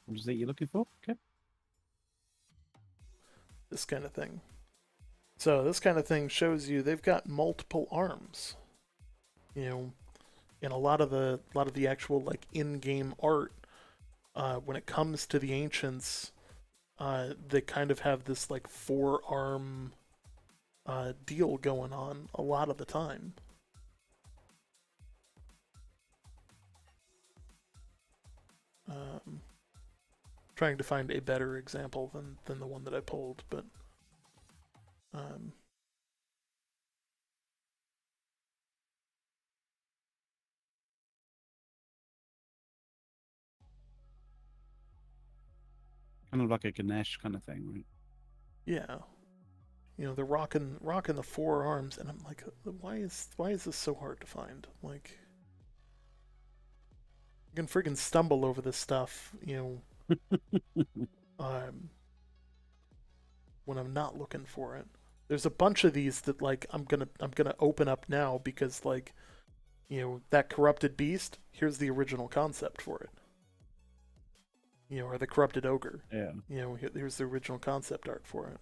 What is it you're looking for? Okay. This kind of thing. So this kind of thing shows you they've got multiple arms. You know, in a lot of the actual like in-game art, when it comes to the ancients, they kind of have this like forearm deal going on a lot of the time. Um, Trying to find a better example than the one that I pulled, but um, Kind of like a Ganesh kind of thing, right? yeah, they're rocking the forearms, and I'm like, why is this so hard to find? Like, I can freaking stumble over this stuff, um, when I'm not looking for it. There's a bunch of these that like I'm gonna open up now because like that corrupted beast. Here's the original concept for it. Or the corrupted ogre. Yeah. Here's the original concept art for it.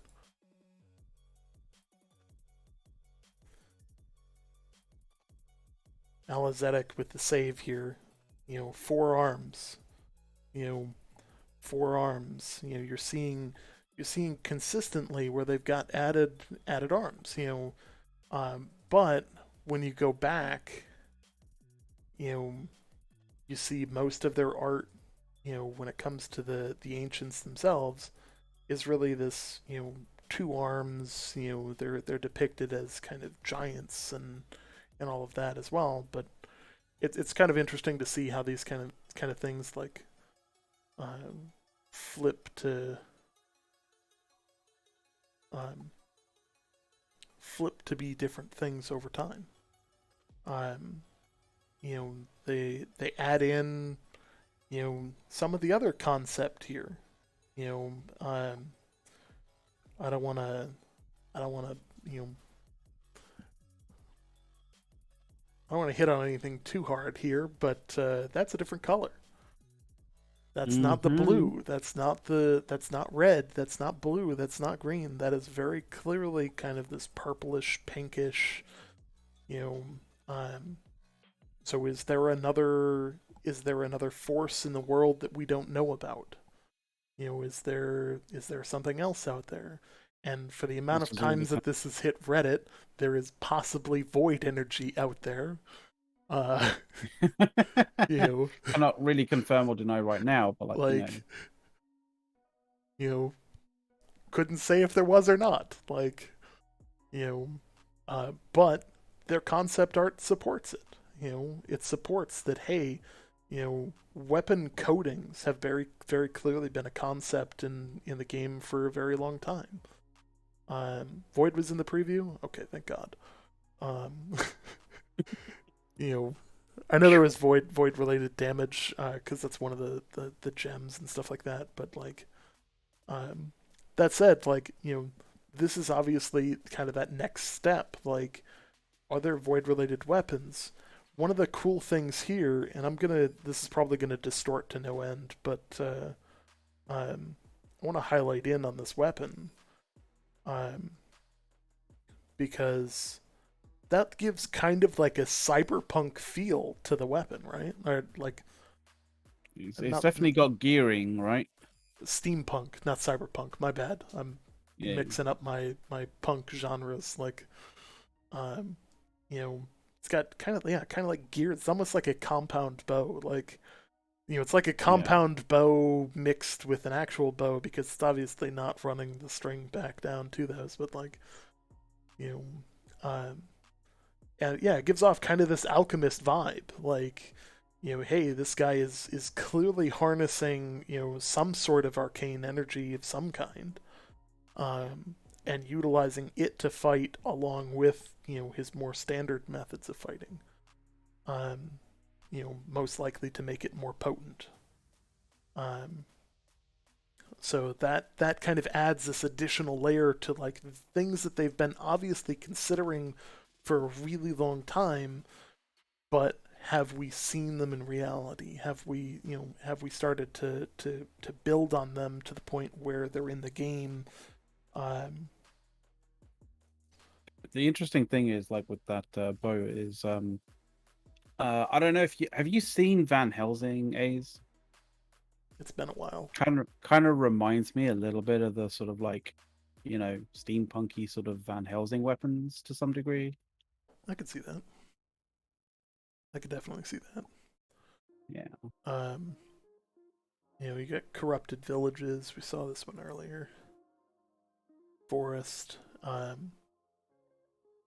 Alizetic with the save here. Four arms. You know, four arms. You're seeing consistently where they've got added arms. But when you go back, you know, you see most of their art. When it comes to the ancients themselves, is really this. Two arms. They're depicted as kind of giants and all of that as well. But it's kind of interesting to see how these kind of things like um, flip to um, flip to be different things over time. Um, they add in some of the other concept here. You know, I don't want to I don't want to I don't want to hit on anything too hard here, but that's a different color. That's not the Mm-hmm. blue. That's not red. That's not blue. That's not green. That is very clearly kind of this purplish, pinkish. You know, so is there another force in the world that we don't know about? Is there something else out there? And for the amount This of is all times the that this has hit Reddit, there is possibly void energy out there. Uh, you time. know, Cannot really confirm or deny right now, but like you know, couldn't say if there was or not. Like you know, but their concept art supports it. It supports that. Hey, weapon coatings have very, very clearly been a concept in the game for a very long time. Void was in the preview. Okay, thank God. Um, you know, I know there was void related damage because that's one of the gems and stuff like that. But like, um, that said, like this is obviously kind of that next step. Like, are there void related weapons? One of the cool things here, and this is probably gonna distort to no end, but I want to highlight in on this weapon um, because that gives kind of like a cyberpunk feel to the weapon, right? Or like it's not definitely got gearing, right? steampunk, not cyberpunk. My bad. I'm Yeah. mixing up my punk genres. Like, um, you know, it's got kind of like gear. It's almost like a compound bow. Like, it's like a Yeah. compound bow mixed with an actual bow because it's obviously not running the string back down to those. But like, you know, and yeah, it gives off kind of this alchemist vibe. Like, hey, this guy is clearly harnessing some sort of arcane energy of some kind, and utilizing it to fight along with his more standard methods of fighting. Um, most likely to make it more potent. Um, so that kind of adds this additional layer to like things that they've been obviously considering for a really long time, but have we seen them in reality? Have we started to build on them to the point where they're in the game? Um, The interesting thing is, like with that bow, is I don't know if you have you seen Van Helsing, A's? It's been a while. Kind of reminds me a little bit of the sort of like, steampunky sort of Van Helsing weapons to some degree. I could see that. I could definitely see that. Yeah. Um, you got corrupted villages. We saw this one earlier. Forest.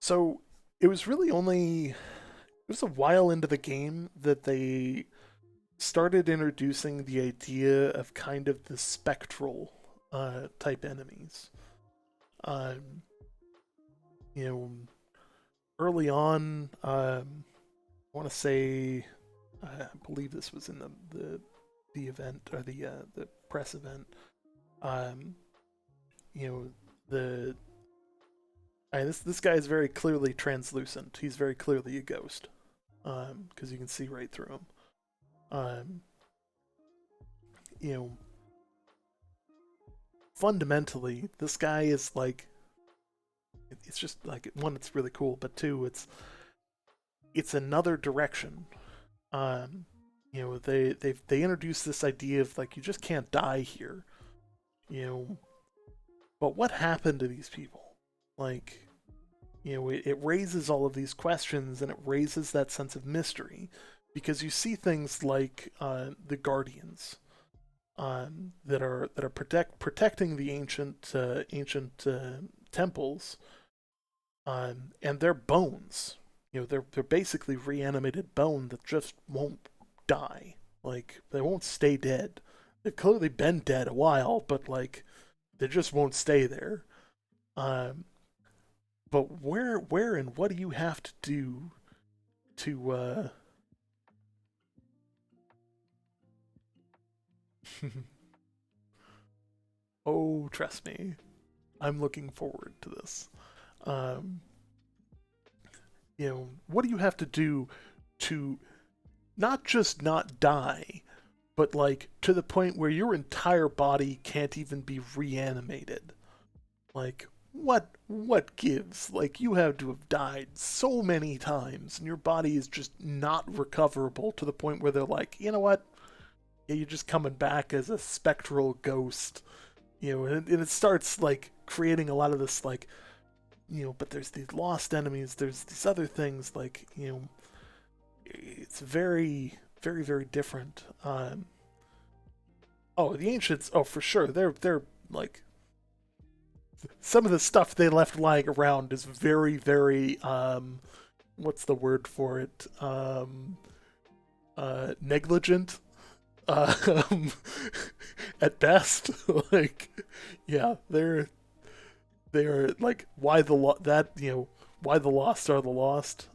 So it was really only it was a while into the game that they started introducing the idea of kind of the spectral type enemies. Um, you know, early on, I want to say, I believe this was in the event or the press event. Um, you know, the this guy is very clearly translucent. He's very clearly a ghost, because you can see right through him. Um, you know, fundamentally, this guy is like, it's just like, one, it's really cool, but two, it's another direction. Um, they introduced this idea of like, you just can't die here. You know, but what happened to these people? Like, it raises all of these questions, and it raises that sense of mystery, because you see things like the Guardians, that are protecting the ancient temples, and their bones. They're basically reanimated bone that just won't die. Like, they won't stay dead. They've clearly been dead a while, but like, they just won't stay there. Um, but where and what do you have to do to oh, trust me, I'm looking forward to this. Um, what do you have to do to not just not die, but like to the point where your entire body can't even be reanimated? Like, what gives? Like, you have to have died so many times and your body is just not recoverable to the point where they're like, you know what? Yeah, you're just coming back as a spectral ghost. And it starts like creating a lot of this like, but there's these lost enemies, there's these other things like, it's very, very, very different. Oh, the ancients, oh, for sure, they're like, some of the stuff they left lying around is very, very, what's the word for it? Negligent, um, at best. Like, yeah, they're like, why the lost are the lost.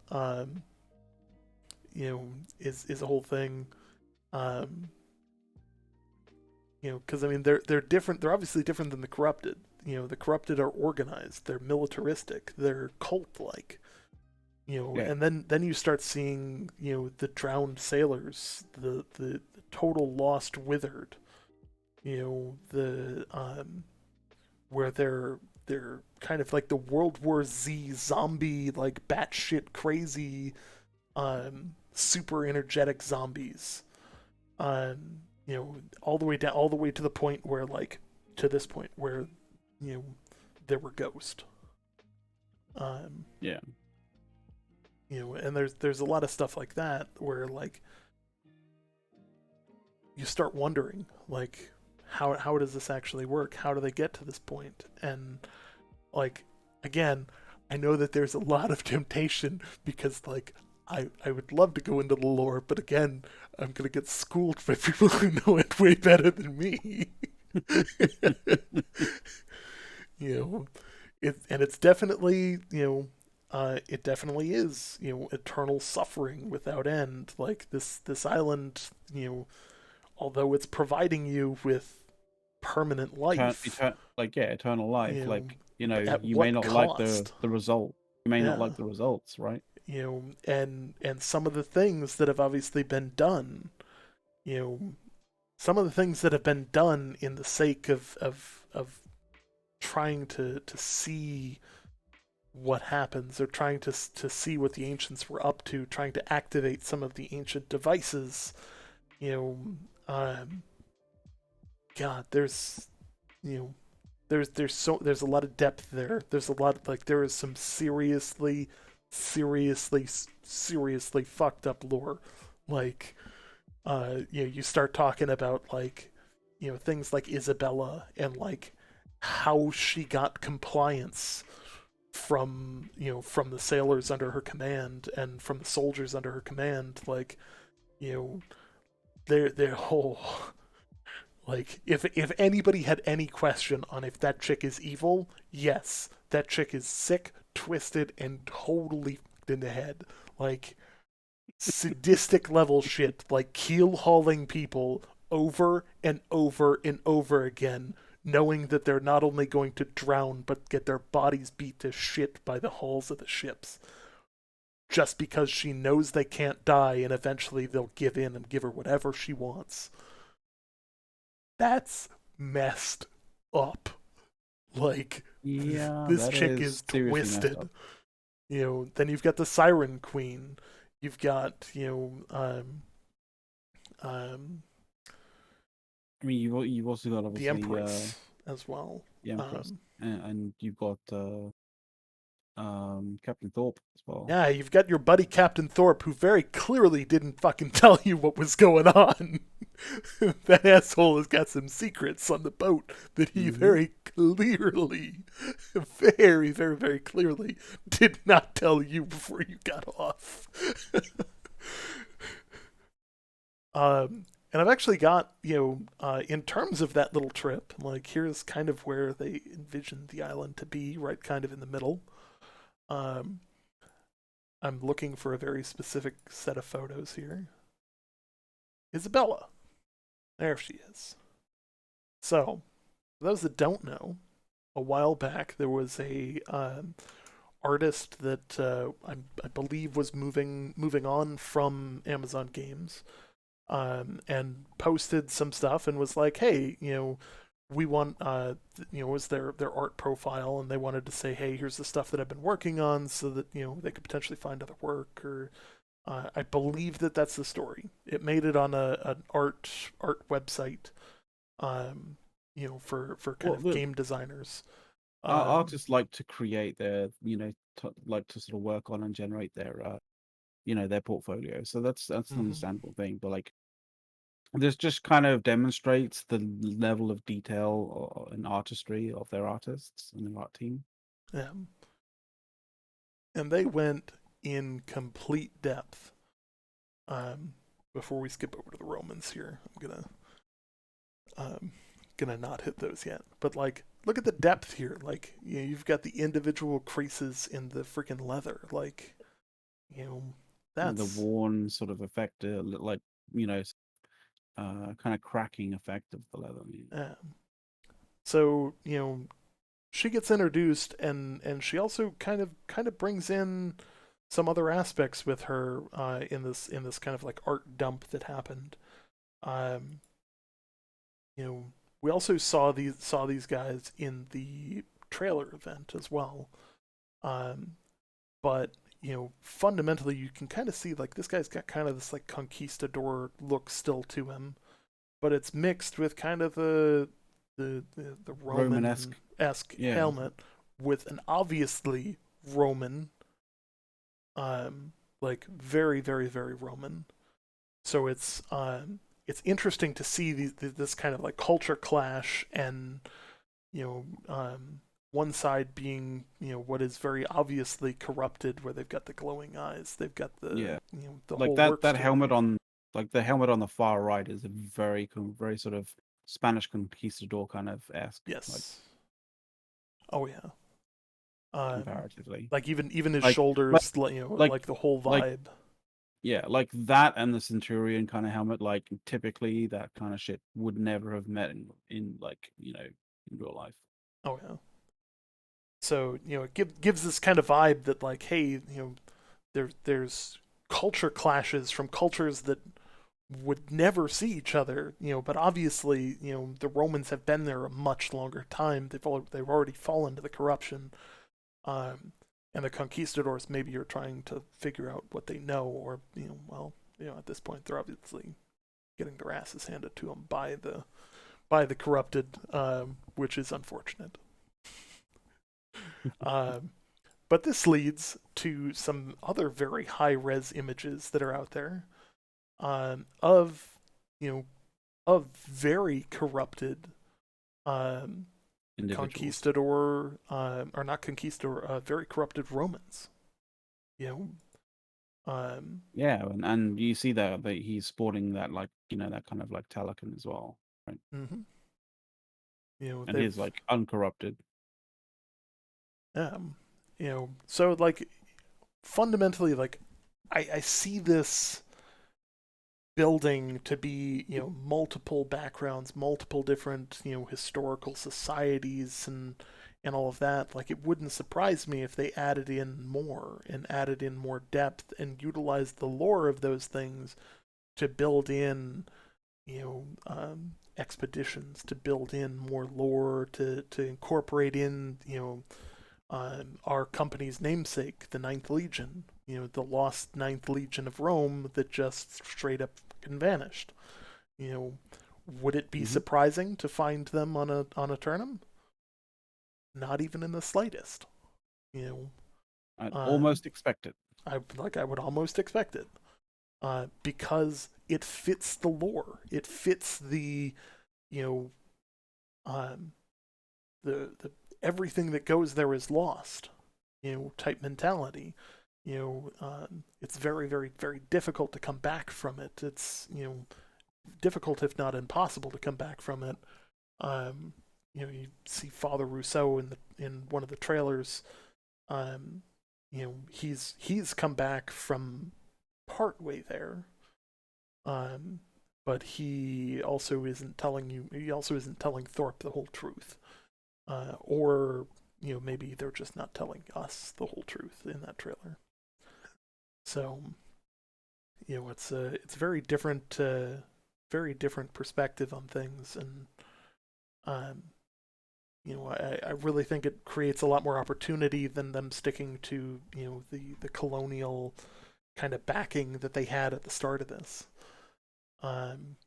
Is a whole thing. Um, because I mean, they're different. They're obviously different than the corrupted. The corrupted are organized. They're militaristic. They're cult-like. Yeah. And then you start seeing the drowned sailors, the total lost withered. The where they're kind of like the World War Z zombie, like batshit crazy, super energetic zombies. All the way down, all the way to the point where, like, to this point where, you know, there were ghosts. Yeah. And there's a lot of stuff like that where, like, you start wondering, like, how does this actually work? How do they get to this point? And, like, again, I know that there's a lot of temptation because, like, I would love to go into the lore, but again, I'm gonna get schooled by people who know it way better than me. you know, it's definitely, it definitely is, eternal suffering without end. Like, this island, although it's providing you with permanent life, Eternal life. Like, but at you may what not like cost? the result. You may not Yeah. like the results, right? And some of the things that have obviously been done, you know, some of the things that have been done in the sake of trying to see what happens, or trying to see what the ancients were up to, trying to activate some of the ancient devices, you know, um, God, you know, there's a lot of depth there. There's a lot like there is some seriously fucked up lore. Like you start talking about like things like Isabella and like how she got compliance from the sailors under her command and from the soldiers under her command. Like you know their whole like if anybody had any question on if that chick is evil, yes, that chick is sick, twisted, and totally fucked in the head. Like sadistic level shit, like keel hauling people over and over and over again, knowing that they're not only going to drown but get their bodies beat to shit by the hulls of the ships. Just because she knows they can't die and eventually they'll give in and give her whatever she wants. That's messed up. Like, Yeah, this that chick is is seriously messed twisted. up. Then you've got the Siren Queen. You've got, um, I mean, you've also got the obviously Empress as well. the Empress, Um, and you've got Captain Thorpe as well. yeah, you've got your buddy Captain Thorpe, who very clearly didn't fucking tell you what was going on. That asshole has got some secrets on the boat that he Mm-hmm. very clearly, very, very, very clearly did not tell you before you got off. And I've actually got, in terms of that little trip, like here's kind of where they envisioned the island to be, right kind of in the middle. Um, I'm looking for a very specific set of photos here. Isabella. There she is. So, for those that don't know, a while back there was a artist that I believe was moving on from Amazon Games, and posted some stuff and was like, hey, we want was their art profile, and they wanted to say, hey, here's the stuff that I've been working on, so that they could potentially find other work. Or I believe that that's the story. It made it on an art website, for kind Well, of game designers. artists like to create their, like to sort of work on and generate their, their portfolio. So that's an Mhm. understandable thing. But like, this just kind of demonstrates the level of detail and artistry of their artists and their art team. Yeah. And they went in complete depth. Um, Before we skip over to the Romans here, um, gonna not hit those yet. But like, look at the depth here. Like, you've got the individual creases in the freaking leather. Like, you know, And the that's worn sort of effect, like, you know, kind of cracking effect of the leather. so she gets introduced, and she also kind of brings in some other aspects with her in this kind of like art dump that happened. Um, we also saw these guys in the trailer event as well. Um, but fundamentally, you can kind of see like this guy's got kind of this like conquistador look still to him, but it's mixed with kind of the Romanesque. Roman-esque Yeah. helmet with an obviously Roman, like very, very, very Roman. So it's interesting to see this kind of like culture clash, and you know one side being what is very obviously corrupted, where they've got the glowing eyes, they've got Yeah. the Like whole that works helmet jewelry. on, like the helmet on the far right is a very sort of Spanish conquistador kind of esque, like Yes. Oh yeah. Um, comparatively. like even his Like like shoulders, like like the whole like vibe. yeah, like that and the Centurion kind of helmet, like typically that kind of shit would never have met in like, in real life. Oh yeah. So it gives this kind of vibe that like, hey, there's culture clashes from cultures that would never see each other, but obviously, the Romans have been there a much longer time. They've already fallen to the corruption, um, and the conquistadors maybe are trying to figure out what they know, or at this point they're obviously getting their asses handed to them by by the corrupted, which is unfortunate. Um, but this leads to some other very high res images that are out there, of you know of very corrupted, um, Individuals. conquistador, or not conquistador, very corrupted Romans. You um, Yeah, and you see that he's sporting that, like, that kind of like Talakan as well, right? mhm. And he's They've, like uncorrupted. um, so like fundamentally, like I see this building to be multiple backgrounds, multiple different historical societies and all of that. Like it wouldn't surprise me if they added in more and added in more depth and utilized the lore of those things to build in expeditions, to build in more lore, to incorporate in our company's namesake, the Ninth Legion, the lost Ninth Legion of Rome that just straight up vanished. You know, would it be Hmm. surprising to find them on a Turnham? Not even in the slightest. You I'd um, almost expect it. I would almost expect it, because it fits the lore. It fits the you know um, the everything that goes there is lost. Type mentality. It's very, very, very difficult to come back from it. It's difficult, if not impossible, to come back from it. Um, you see Father Rousseau in one of the trailers. Um, he's come back from part way there. Um, but he also isn't telling you. He also isn't telling Thorpe the whole truth. Or maybe they're just not telling us the whole truth in that trailer. So it's very different perspective on things, and um, I really think it creates a lot more opportunity than them sticking to the colonial kind of backing that they had at the start of this. Um,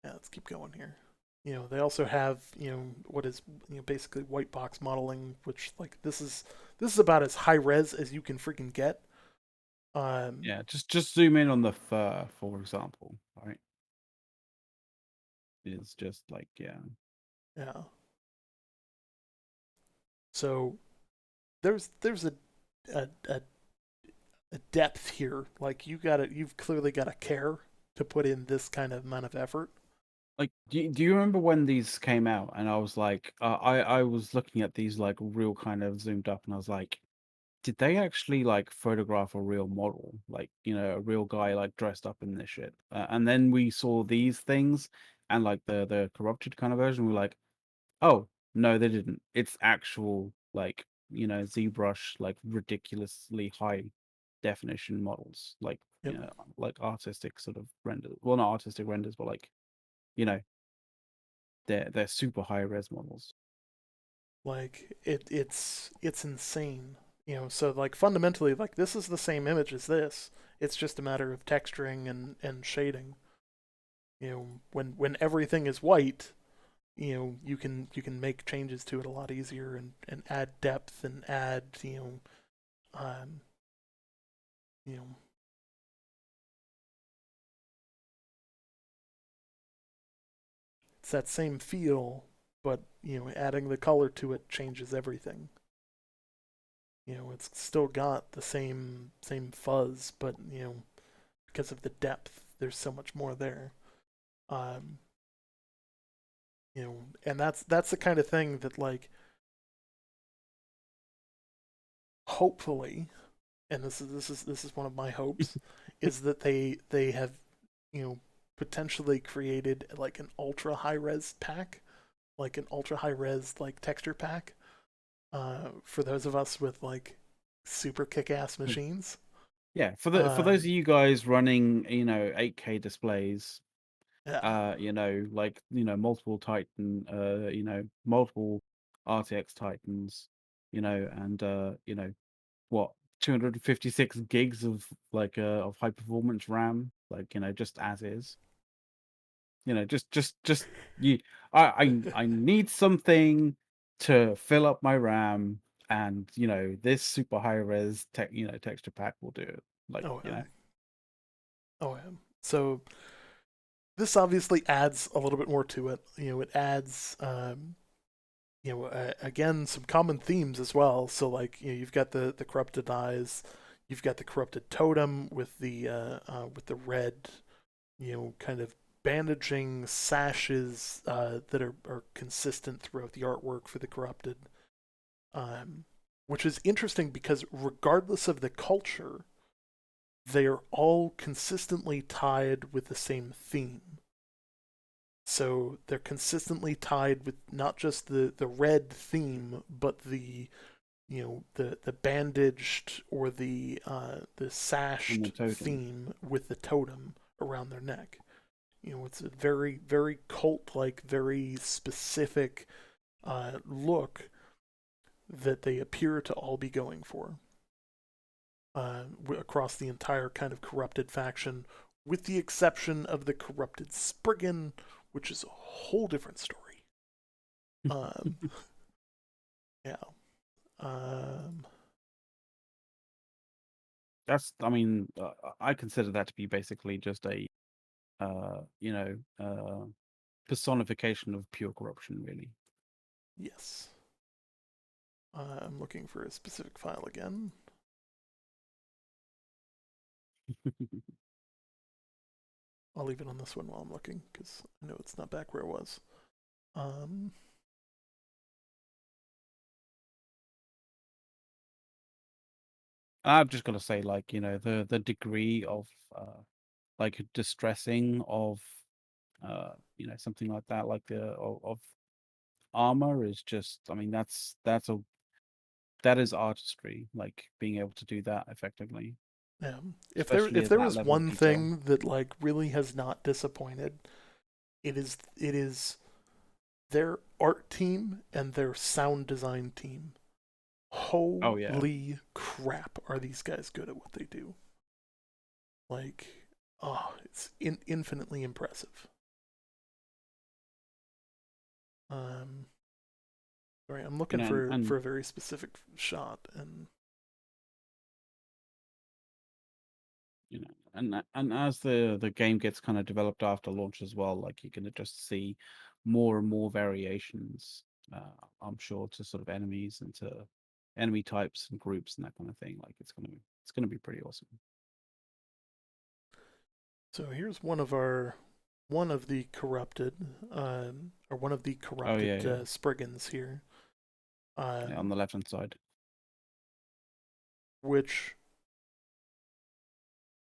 yeah, let's keep going here. They also have what is basically white box modeling, which like this is about as high res as you can freaking get. Um, Yeah, just zoom in on the fur, for example, right? It's just like, yeah. yeah. So there's a a depth here. Like you've clearly got to care to put in this kind of amount of effort. Like, do you remember when these came out? And I was like, I was looking at these like real kind of zoomed up, and I was like, did they actually like photograph a real model, like, a real guy like dressed up in this shit? And then we saw these things, and like the corrupted kind of version. We're like, oh no, they didn't. It's actual like, ZBrush, like ridiculously high definition models, like, Yep. like artistic sort of renders. Well, not artistic renders, but like, you know, they're super high res models. Like it's insane. So like fundamentally, like this is the same image as this. It's just a matter of texturing and shading. When everything is white, you can make changes to it a lot easier and add depth and add um you know it's that same feel, but adding the color to it changes everything. It's still got the same fuzz, but because of the depth, there's so much more there. Um, and that's the kind of thing that like hopefully, and this is one of my hopes, is that they have you know potentially created like an ultra high res pack, like an ultra high res like texture pack, for those of us with like super kick ass Mm. machines. Yeah, for those of Um, you guys running, 8K displays, yeah, like, multiple Titan, multiple RTX Titans, and what, 256 gigs of like of high performance RAM, like, just as is. Just you. I need something to fill up my RAM, and this super high res texture pack will do it. Like, Oh, oh, yeah. So this obviously adds a little bit more to it. It adds, again, some common themes as well. So like, you've got the corrupted eyes, you've got the corrupted totem with the red, kind of bandaging sashes that are consistent throughout the artwork for the corrupted. Um, which is interesting because regardless of the culture, they are all consistently tied with the same theme. So they're consistently tied with not just the red theme, but the bandaged or the on the sashed totem. theme with the totem around their neck. It's a very very cult like, very specific look that they appear to all be going for across the entire kind of corrupted faction, with the exception of the corrupted Spriggan, which is a whole different story. Um, yeah. Um, I mean, I consider that to be basically just a uh, you know, uh, personification of pure corruption, really. yes. I'm looking for a specific file again. I'll leave it on this one while I'm looking because I know it's not back where it was. Um, I've just got to say, like, the degree of like distressing of something like that, like of armor is just, I mean, that is artistry, like being able to do that effectively, yeah. especially If at there that was level of one detail. thing that like really has not disappointed, it is their art team and their sound design team. Oh yeah. Holy crap, are these guys good at what they do? Like, oh, it's infinitely impressive. Um, sorry, I'm looking for And a very specific shot, and and as the game gets kind of developed after launch as well, like you're going to just see more and more variations, I'm sure, to sort of enemies and to enemy types and groups and that kind of thing. Like it's gonna be pretty awesome. so here's one of the corrupted, or one of the Oh yeah, corrupted yeah, Spriggans here, yeah, on um, the left hand side. which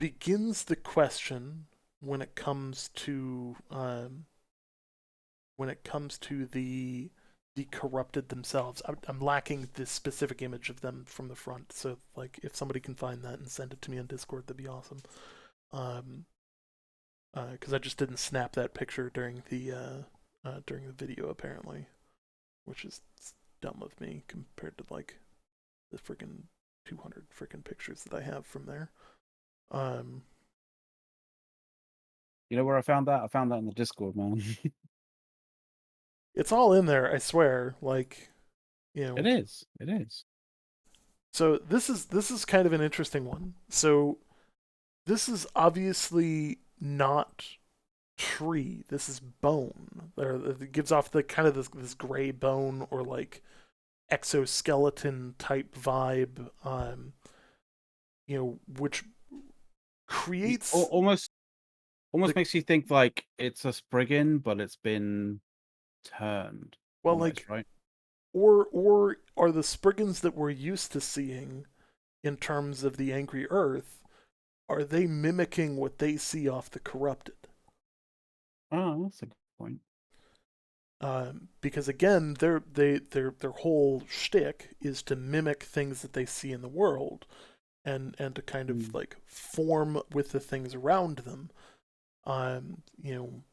begins the question when it comes to the corrupted themselves. I'm lacking this specific image of them from the front, so like if somebody can find that and send it to me on Discord, that'd be awesome. Um, because I just didn't snap that picture during the video apparently, which is dumb of me compared to like the freaking 200 freaking pictures that I have from there. Um, You know where I found that? I found that in the Discord, man. it's all in there, I swear. Like, you know, It is. It is. so this is kind of an interesting one. So this is obviously not tree. This is bone. It gives off the kind of this gray bone or like exoskeleton type vibe. Which creates Almost the makes you think like it's a Spriggan, but it's been turned well, almost, like, right? or are the Spriggans that we're used to seeing in terms of the Angry Earth, are they mimicking what they see off the corrupted? Oh, that's a good point. Because again, their whole shtick is to mimic things that they see in the world, and to kind of Hmm. like form with the things around them. Um, you know,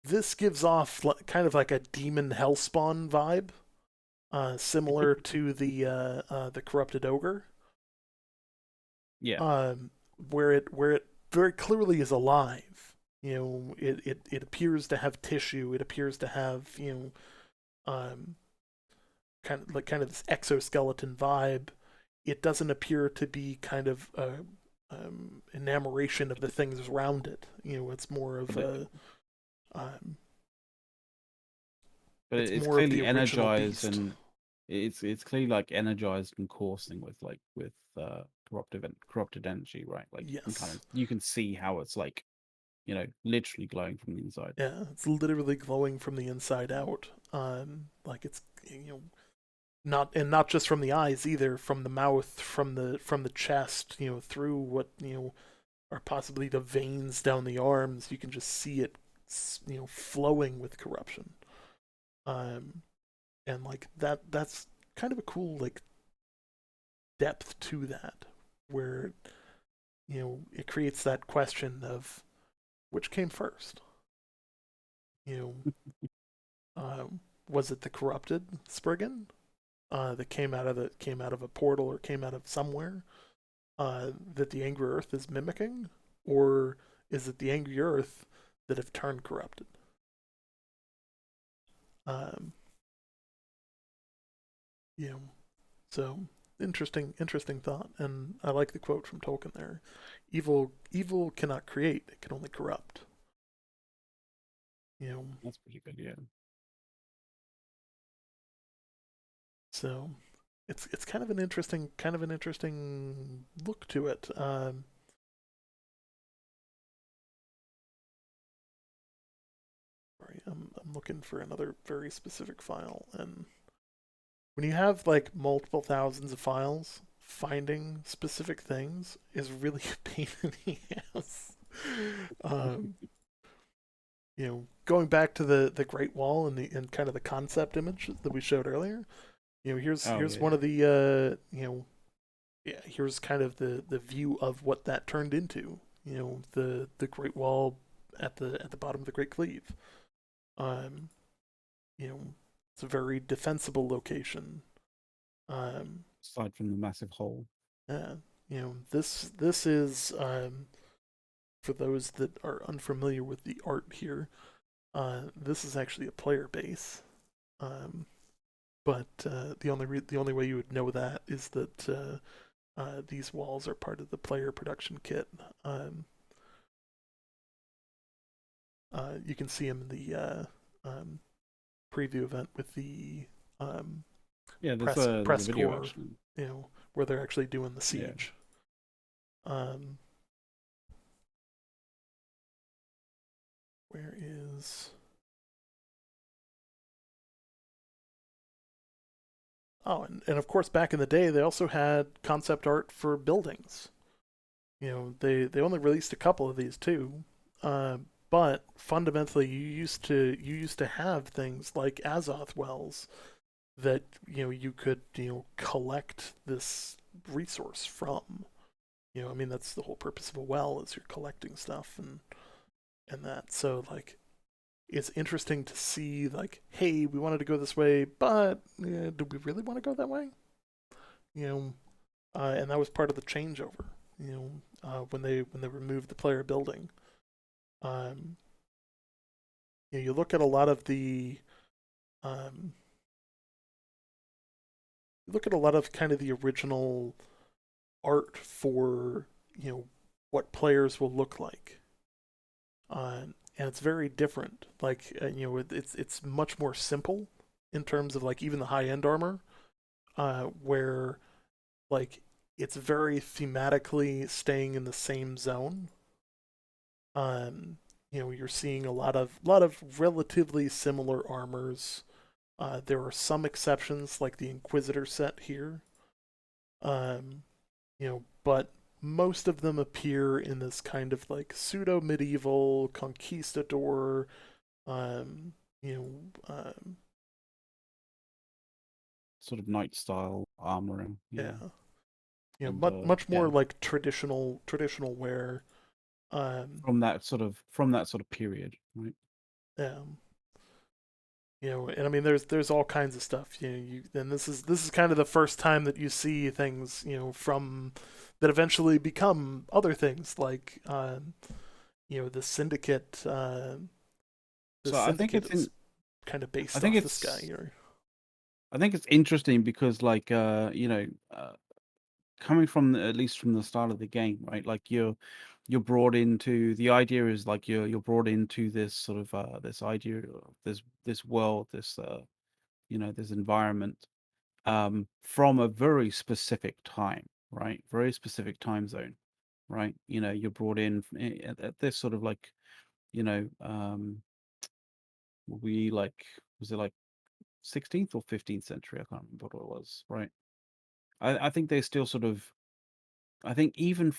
this gives off kind of like a demon hellspawn vibe, similar to the corrupted ogre, Yeah. where it very clearly is alive. It appears to have tissue. It appears to have um, kind of this exoskeleton vibe. It doesn't appear to be kind of a enamoration of the things around it. It's more of but a um, but it's it's more of the clearly original energized, beast. and it's clearly like energized and coursing with corrupted energy, right? Like Yes. you can see how it's like, literally glowing from the inside. Yeah, it's literally glowing from the inside out. Like it's not just from the eyes either, from the mouth, from the chest, through what are possibly the veins down the arms. You can just see it, flowing with corruption. Um, and like that's kind of a cool like depth to that, where it creates that question of which came first. You know, was it the corrupted Spriggan that came out of a portal or came out of somewhere that the angry Earth is mimicking, or is it the angry Earth that have turned corrupted? Um, you know, so interesting thought, and I like the quote from Tolkien there: "Evil cannot create; it can only corrupt." You know, That's pretty good, yeah. so it's kind of an interesting look to it. Sorry, I'm looking for another very specific file, and when you have like multiple thousands of files, finding specific things is really a pain in the ass. Um, Going back to the Great Wall and kind of the concept image that we showed earlier. Oh Here's yeah, one yeah. of the yeah, here's kind of the view of what that turned into. The Great Wall at the bottom of the Great Cleave. Um, you know, it's a very defensible location. Um, Aside from the massive hole. yeah, this is for those that are unfamiliar with the art here. This is actually a player base. Um, but the only way you would know that is that these walls are part of the player production kit. Um, you can see them in the preview event with the um, Yeah, press there's a press video corps, actually. where they're actually doing the Yeah. siege. Um, where is Oh, and of course, back in the day, they also had concept art for buildings. They only released a couple of these too, uh, but fundamentally, you used to have things like Azoth wells that you could collect this resource from. I mean that's the whole purpose of a well is you're collecting stuff and that. So like it's interesting to see like, hey, we wanted to go this way, but do we really want to go that way? You know, and that was part of the changeover. When they removed the player building. Um, you look at a lot of the um, you look at a lot of kind of the original art for what players will look like, and it's very different. Like it's much more simple in terms of like even the high end armor, where like it's very thematically staying in the same zone. You're seeing a lot of relatively similar armors. There are some exceptions, like the Inquisitor set here. But most of them appear in this kind of like pseudo medieval conquistador, um, you know, Sort of knight style armoring. Yeah. yeah, And much more yeah. like traditional wear. Um, From that sort of period, right? um, and I mean, there's all kinds of stuff. And this is kind of the first time that you see things, from that eventually become other things like the syndicate. The So I think syndicate it's is in. kind of I based think off this guy it's. here. I think it's interesting because, like, coming from at least from the start of the game, right? Like you're brought into the idea is like you're brought into this sort of this idea of this world, this this environment from a very specific time, right? Very specific time zone, right? You're brought in at this sort of like we like was it like 16th or 15th century? I can't remember what it was, right? I think they still sort of I think even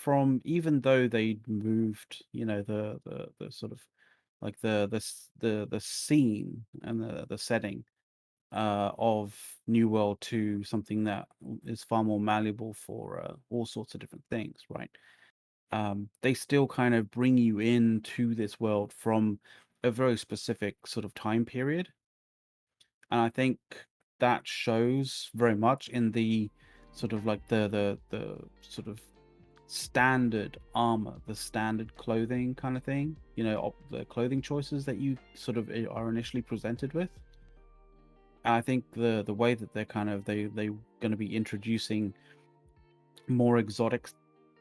though they moved, the sort of like the scene and the setting of New World to something that is far more malleable for all sorts of different things, right? They still kind of bring you into this world from a very specific sort of time period, and I think that shows very much in the sort of like the sort of standard armor, the standard clothing kind of thing, the clothing choices that you sort of are initially presented with. And I think the way that they're kind of they going to be introducing more exotic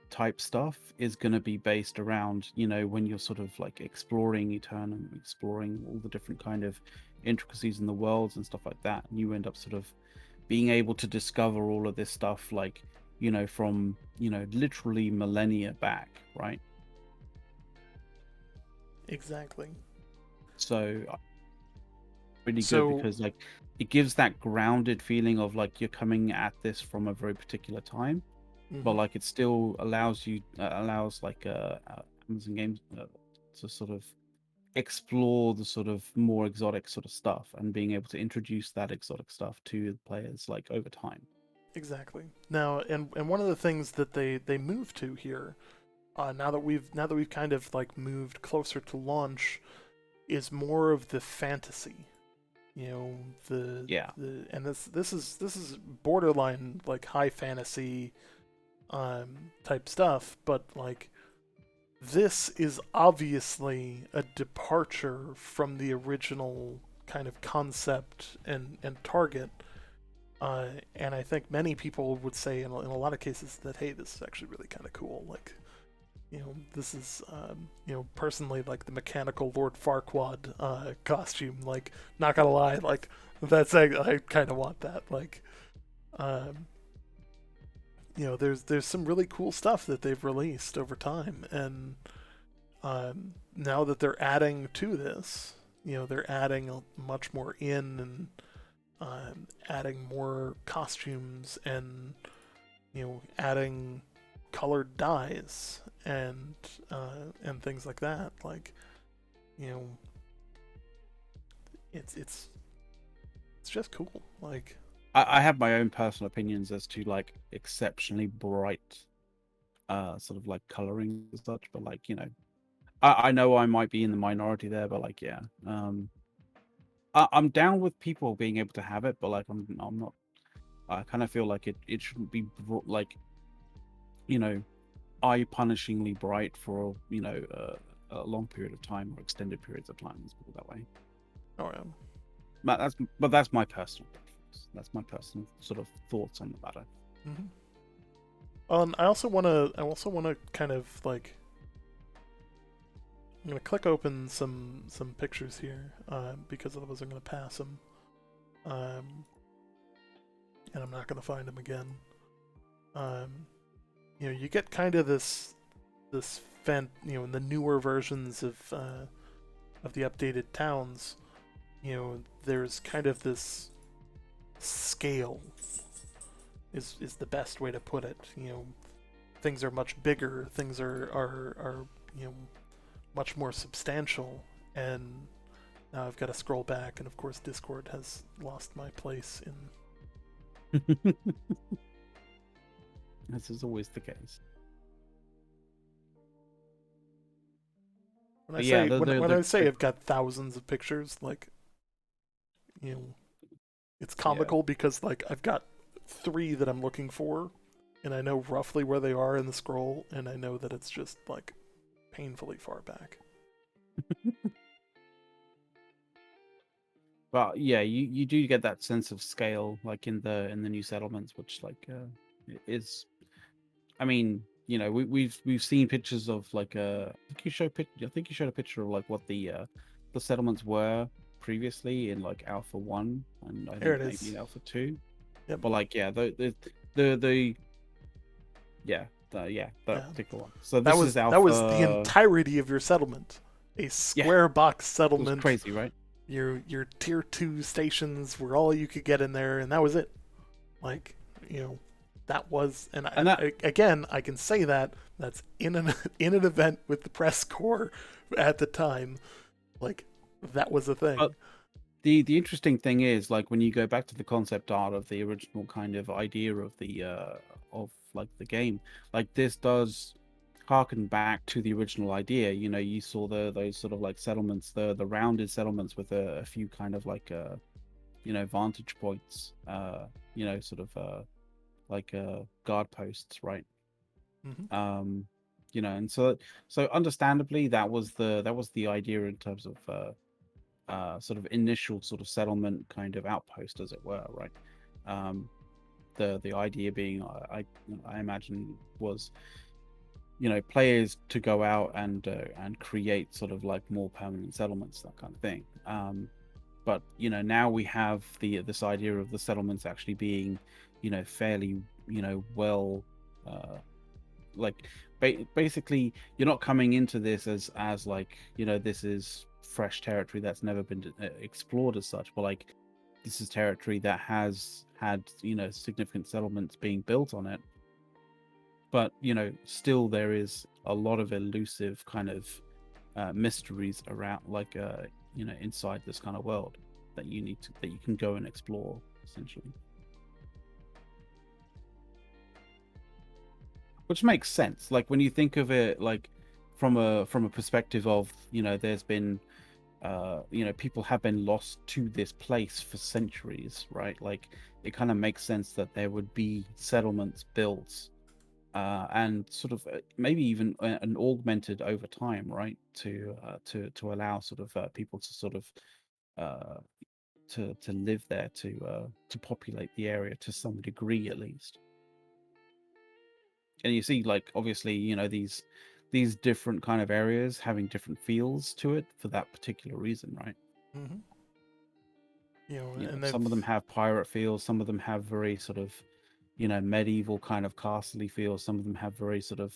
type stuff is going to be based around, when you're sort of like exploring Eternum, exploring all the different kind of intricacies in the worlds and stuff like that, and you end up sort of being able to discover all of this stuff, like from literally millennia back, right? Exactly. So really good So, because like it gives that grounded feeling of like you're coming at this from a very particular time, but mhm, like it still allows you allows like Amazon Games to sort of explore the sort of more exotic sort of stuff and being able to introduce that exotic stuff to the players like over time. exactly. Now, and one of the things that they moved to here, now that we've kind of like moved closer to launch, is more of the fantasy. You know, the Yeah. the and this is borderline like high fantasy type stuff, but like this is obviously a departure from the original kind of concept and target. And I think many people would say in a lot of cases that, hey, this is actually really kind of cool. Like, this is, personally, like the mechanical Lord Farquaad costume. Like, not gonna lie, like, I kind of want that. Like, um, there's some really cool stuff that they've released over time, and now that they're adding to this, they're adding much more in and adding more costumes and adding colored dyes and things like that. Like you know, it's just cool. Like I have my own personal opinions as to like exceptionally bright sort of like coloring and such, but like I know I might be in the minority there, but like yeah, I'm down with people being able to have it, but like I'm not. I kind of feel like it shouldn't be like you know eye punishingly bright for a long period of time or extended periods of time. Let's put it that way. oh yeah. But that's my personal preference. That's my personal sort of thoughts on the matter. Mm-hmm. I also wanna kind of like I'm gonna click open some pictures here because otherwise I'm gonna pass them, um, and I'm not gonna find them again. Um, you get kind of this in the newer versions of the updated towns, there's kind of this scale is the best way to put it. Things are much bigger, things are much more substantial, and now I've got to scroll back, and of course Discord has lost my place in. This is always the case. When I But yeah, say when, when I say the I've got thousands of pictures, like you know, it's yeah. comical because like I've got three that I'm looking for, and I know roughly where they are in the scroll, and I know that it's just like painfully far back. But yeah, you do get that sense of scale, like in the new settlements, which like is, I mean, you know, we've seen pictures of like I think you showed a picture of like what the settlements were previously in like Alpha 1 and I There think it maybe is. in Alpha 2. Yep. But like yeah, the that Yeah. particular one. So That this was is that was the Alpha. entirety of your settlement. A Yeah, square box it was settlement. crazy, right? Your tier 2 stations were all you could get in there, and that was it. Like, you know, that was, and And that again, I can say that's in an in an event with the press corps at the time. Like, that was a but thing. the interesting thing is like when you go back to the concept art of the original kind of idea of like the game, like this does harken back to the original idea. You know, you saw those sort of like settlements, the rounded settlements with a few kind of like you know, vantage points, you know, sort of like guard posts, right? Hmm. um you know, and so understandably that was the idea in terms of sort of initial sort of settlement kind of outpost, as it were, right? um the idea being, I imagine, was, you know, players to go out and create sort of like more permanent settlements, that kind of thing. But you know, now we have this idea of the settlements actually being, you know, fairly, you know, well, uh like basically you're not coming into this as like, you know, this is fresh territory that's never been explored as such, but like this is territory that has had, you know, significant settlements being built on it. But you know, still there is a lot of elusive kind of mysteries around, like you know, inside this kind of world that that you can go and explore, essentially. Which makes sense, like when you think of it like from a perspective of, you know, there's been you know, people have been lost to this place for centuries, right? Like it kind of makes sense that there would be settlements built and sort of maybe even an augmented over time, right? To allow sort of people to sort of uh to live there, to populate the area to some degree at least. And you see, like, obviously, you know, these different kind of areas having different feels to it for that particular reason, right? Hmm. You know, You know, and some of them they've have pirate feels, some of them have very sort of, you know, medieval kind of castle feels, some of them have very sort of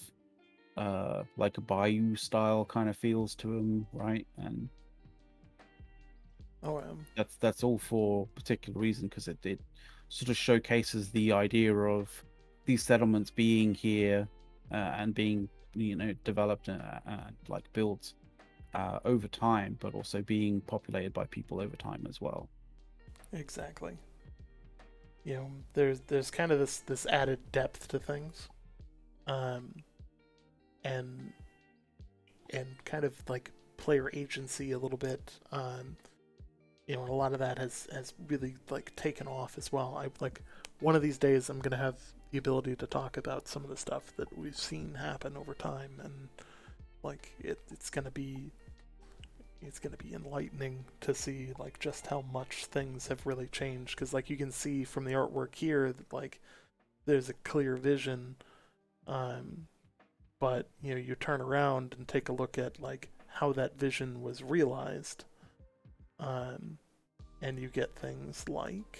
like a bayou style kind of feels to them, right? And oh that's all for a particular reason, because it sort of showcases the idea of these settlements being here and being, you know, developed and like built over time, but also being populated by people over time as well. exactly. You know, there's kind of this added depth to things, um, and kind of like player agency a little bit. You know, and a lot of that has really like taken off as well. I like one of these days I'm gonna have the ability to talk about some of the stuff that we've seen happen over time, and like it's gonna be enlightening to see like just how much things have really changed. Because like you can see from the artwork here that like there's a clear vision, um, but you know you turn around and take a look at like how that vision was realized, um, and you get things like,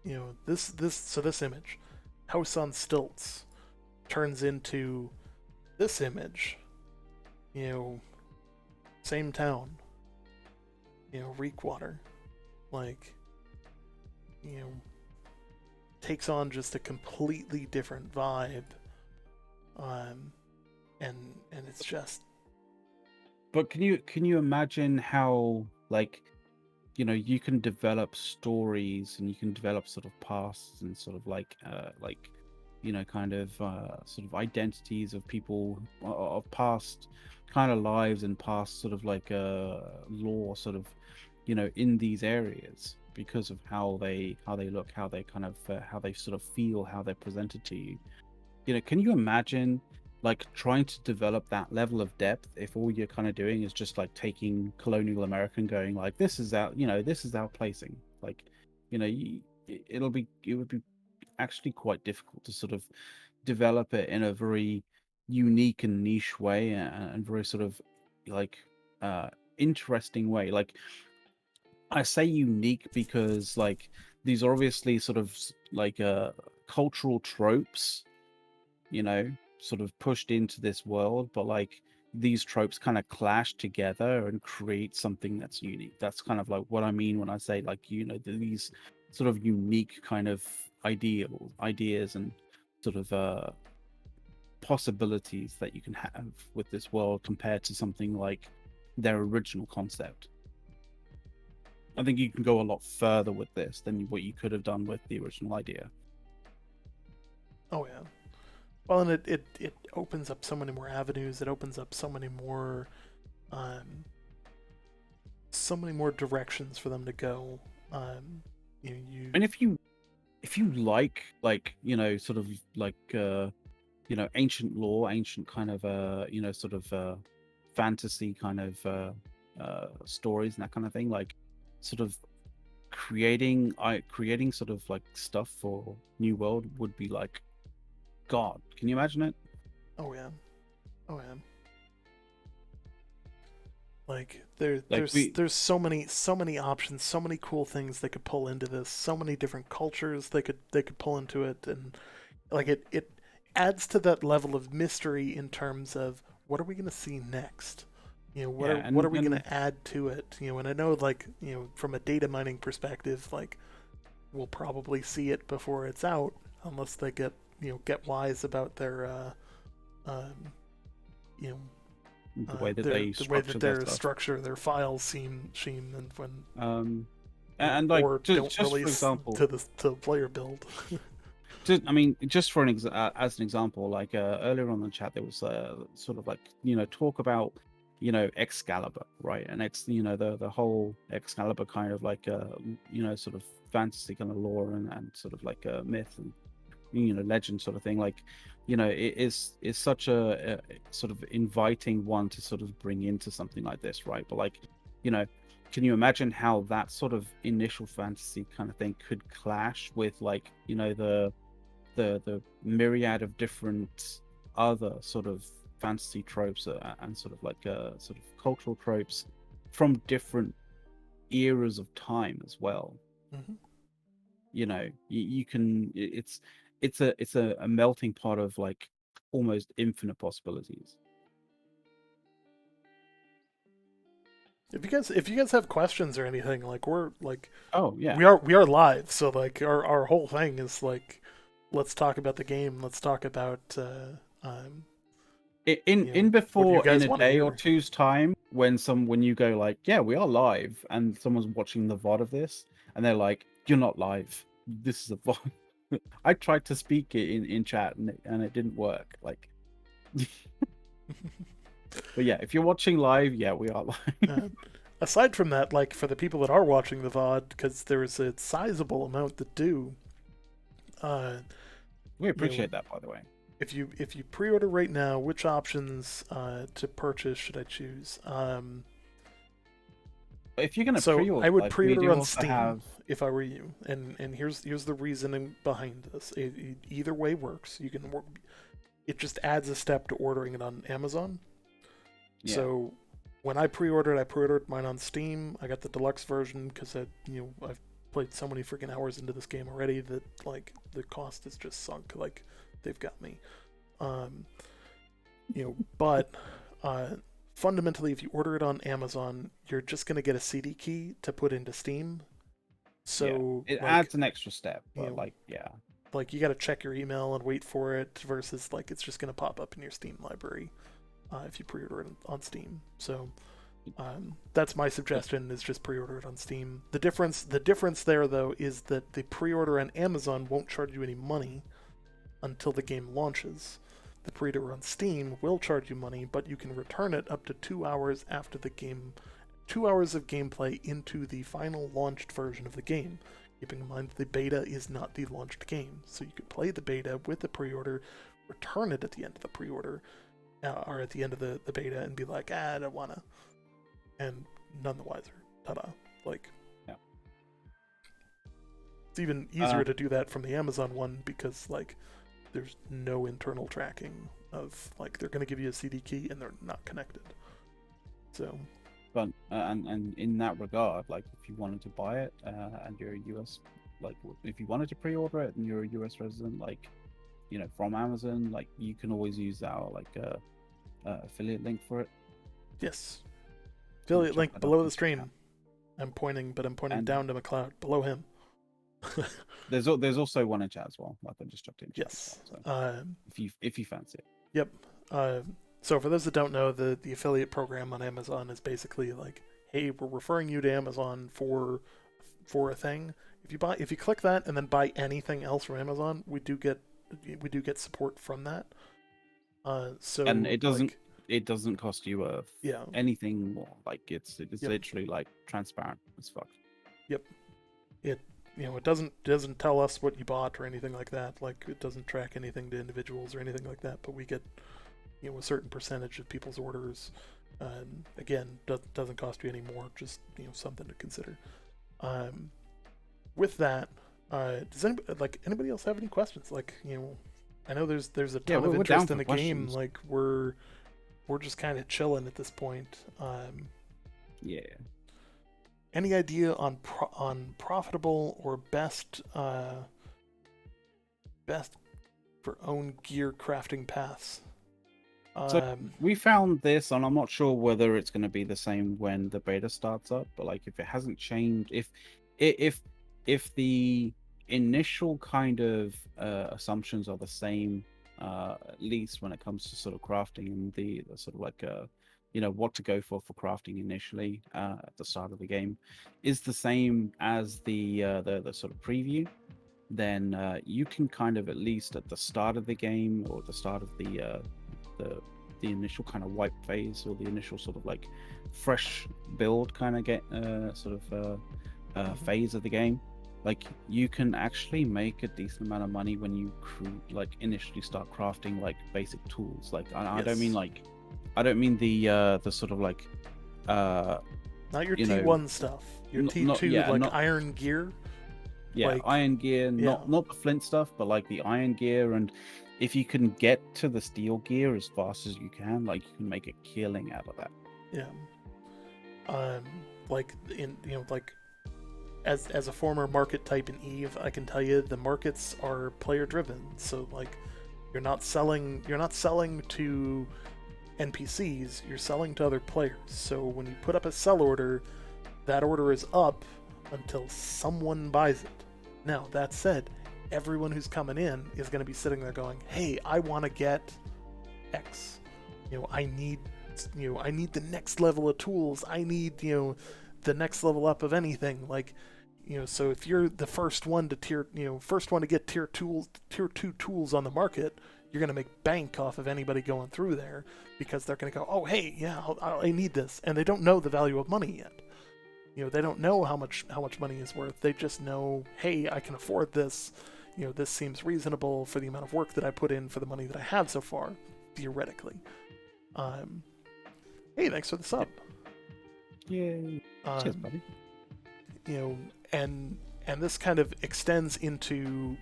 you know, this image, house on stilts, turns into this image, you know, same town, you know, Reekwater, like, you know, takes on just a completely different vibe, um, and it's just, But can you imagine how, like, you know, you can develop stories and you can develop sort of pasts and sort of like, you know, kind of sort of identities of people of past kind of lives and past sort of like lore, sort of, you know, in these areas, because of how they look, how they kind of how they sort of feel, how they're presented to you. can you imagine like trying to develop that level of depth if all you're kind of doing is just like taking colonial America and going like, this is our, this is our placing. Like, it would be actually quite difficult to sort of develop it in a very unique and niche way, and very sort of like uh interesting way. Like, I say unique because like these are obviously sort of like cultural tropes, sort of pushed into this world, but like these tropes kind of clash together and create something that's unique. That's kind of like what I mean when I say like, these sort of unique kind of ideas and sort of possibilities that you can have with this world compared to something like their original concept. I think you can go a lot further with this than what you could have done with the original idea. Oh yeah. Well, and it opens up so many more avenues. It opens up um, so many more directions for them to go. You And if you like sort of like ancient lore, ancient kind of sort of fantasy kind of stories and that kind of thing, like sort of creating sort of like stuff for New World would be like, God, can you imagine it? oh yeah, oh yeah. Like Like we there's so many options, so many cool things they could pull into this, so many different cultures they could pull into it, and like it adds to that level of mystery in terms of what are we going to see next. yeah, What are we going and to add to it? And I know like from a data mining perspective, like we'll probably see it before it's out unless they get wise about their um, you know the way that they the way structure that their their stuff. structure their files seem and when Um, and like or don't just for release example, to the player build. I mean, just for as an example, like earlier on in the chat, there was sort of like talk about Excalibur, right? And the whole Excalibur kind of like sort of fantasy kind of lore and sort of like myth and legend sort of thing. Like it is such a sort of inviting one to sort of bring into something like this, right? But like you know can you imagine how that sort of initial fantasy kind of thing could clash with like the myriad of different other sort of fantasy tropes, and sort of like sort of cultural tropes from different eras of time as well. Hmm. You can it's a melting pot of like almost infinite possibilities. If you guys have questions or anything, like we're like Oh yeah. we are live, so like our whole thing is like let's talk about the game. Let's talk about In what do you before in guys a want to day or hear? two's time, when you go like, yeah, we are live, and someone's watching the VOD of this, and they're like, you're not live, this is a VOD. I tried to speak it in chat, and it didn't work. Like, but yeah, if you're watching live, yeah, we are live. uh, Aside from that, like for the people that are watching the VOD, because there's a sizable amount that do, uh, We you know, appreciate that, by the way. if you pre-order right now, which options to purchase should I choose? But if you're gonna So I pre-order, would like we pre-order do on also Steam have, if I were you, and here's the reasoning behind this. Either way works. You can work. It just adds a step to ordering it on Amazon. yeah, So when I pre-ordered mine on Steam. I got the deluxe version because I've played so many freaking hours into this game already that like the cost is just sunk. Like they've got me. Um, but uh, fundamentally, if you order it on Amazon, you're just gonna get a CD key to put into Steam. yeah, So it like adds an extra step, you but know, like, yeah, like you got to check your email and wait for it versus like it's just gonna pop up in your Steam library if you pre-order it on Steam. So that's my suggestion: is just pre-order it on Steam. The difference there though is that the pre-order on Amazon won't charge you any money until the game launches. The pre-order on Steam will charge you money, but you can return it up to 2 hours after the game, 2 hours of gameplay into the final launched version of the game. Keeping in mind that the beta is not the launched game, so you could play the beta with the pre-order, return it at the end of the pre-order or at the end of the beta and be like, I don't wanna, and none the wiser. Ta-da! Like, Yeah. it's even easier to do that from the Amazon one because like there's no internal tracking of like they're gonna give you a CD key and they're not connected. So. But and in that regard, like if you wanted to buy it and you're a US, like if you wanted to pre-order it and you're a US resident, like from Amazon, like you can always use our like affiliate link for it. Yes, affiliate link below the stream. I'm pointing and down to McLeod below him. there's also one in chat as well. Like I just chucked in. Yes. Well, so if you fancy it. Yep. So for those that don't know, the affiliate program on Amazon is basically like, hey, we're referring you to Amazon for a thing. If you click that and then buy anything else from Amazon, we do get support from that. So and it doesn't cost you anything more. Like it's literally like transparent as fuck. Yep. It doesn't tell us what you bought or anything like that. Like it doesn't track anything to individuals or anything like that. But we get a certain percentage of people's orders. Again, doesn't cost you any more. Just something to consider. With that, does anybody else have any questions? Like I know there's a ton of interest in the game. Like we're just kind of chilling at this point. Yeah. Any idea on profitable or best for own gear crafting paths? So we found this, and I'm not sure whether it's going to be the same when the beta starts up. But like, if it hasn't changed, if the initial kind of assumptions are the same, at least when it comes to sort of crafting and the sort of like what to go for crafting initially at the start of the game, is the same as the sort of preview, then you can kind of at least at the start of the game or the start of the initial kind of wipe phase or the initial sort of like fresh build kind of get phase of the game, like you can actually make a decent amount of money when you initially start crafting like basic tools. Like I don't mean the sort of like not your T1 stuff, your T2 iron gear. Yeah, iron gear, not the flint stuff, but like the iron gear. And if you can get to the steel gear as fast as you can, like you can make a killing out of that. Yeah. As a former market type in EVE, I can tell you the markets are player driven. So like you're not selling to NPCs, you're selling to other players. So when you put up a sell order, that order is up until someone buys it. Now, that said, everyone who's coming in is going to be sitting there going, hey, I want to get X. I need the next level of tools. I need, the next level up of anything. Like, so if you're the first one to get tier 2 tools on the market, you're going to make bank off of anybody going through there because they're going to go, oh, hey, yeah, I need this. And they don't know the value of money yet. They don't know how much money is worth. They just know, hey, I can afford this. This seems reasonable for the amount of work that I put in for the money that I have so far, theoretically. Hey, thanks for the sub. Yay. Cheers, buddy. And this kind of extends into,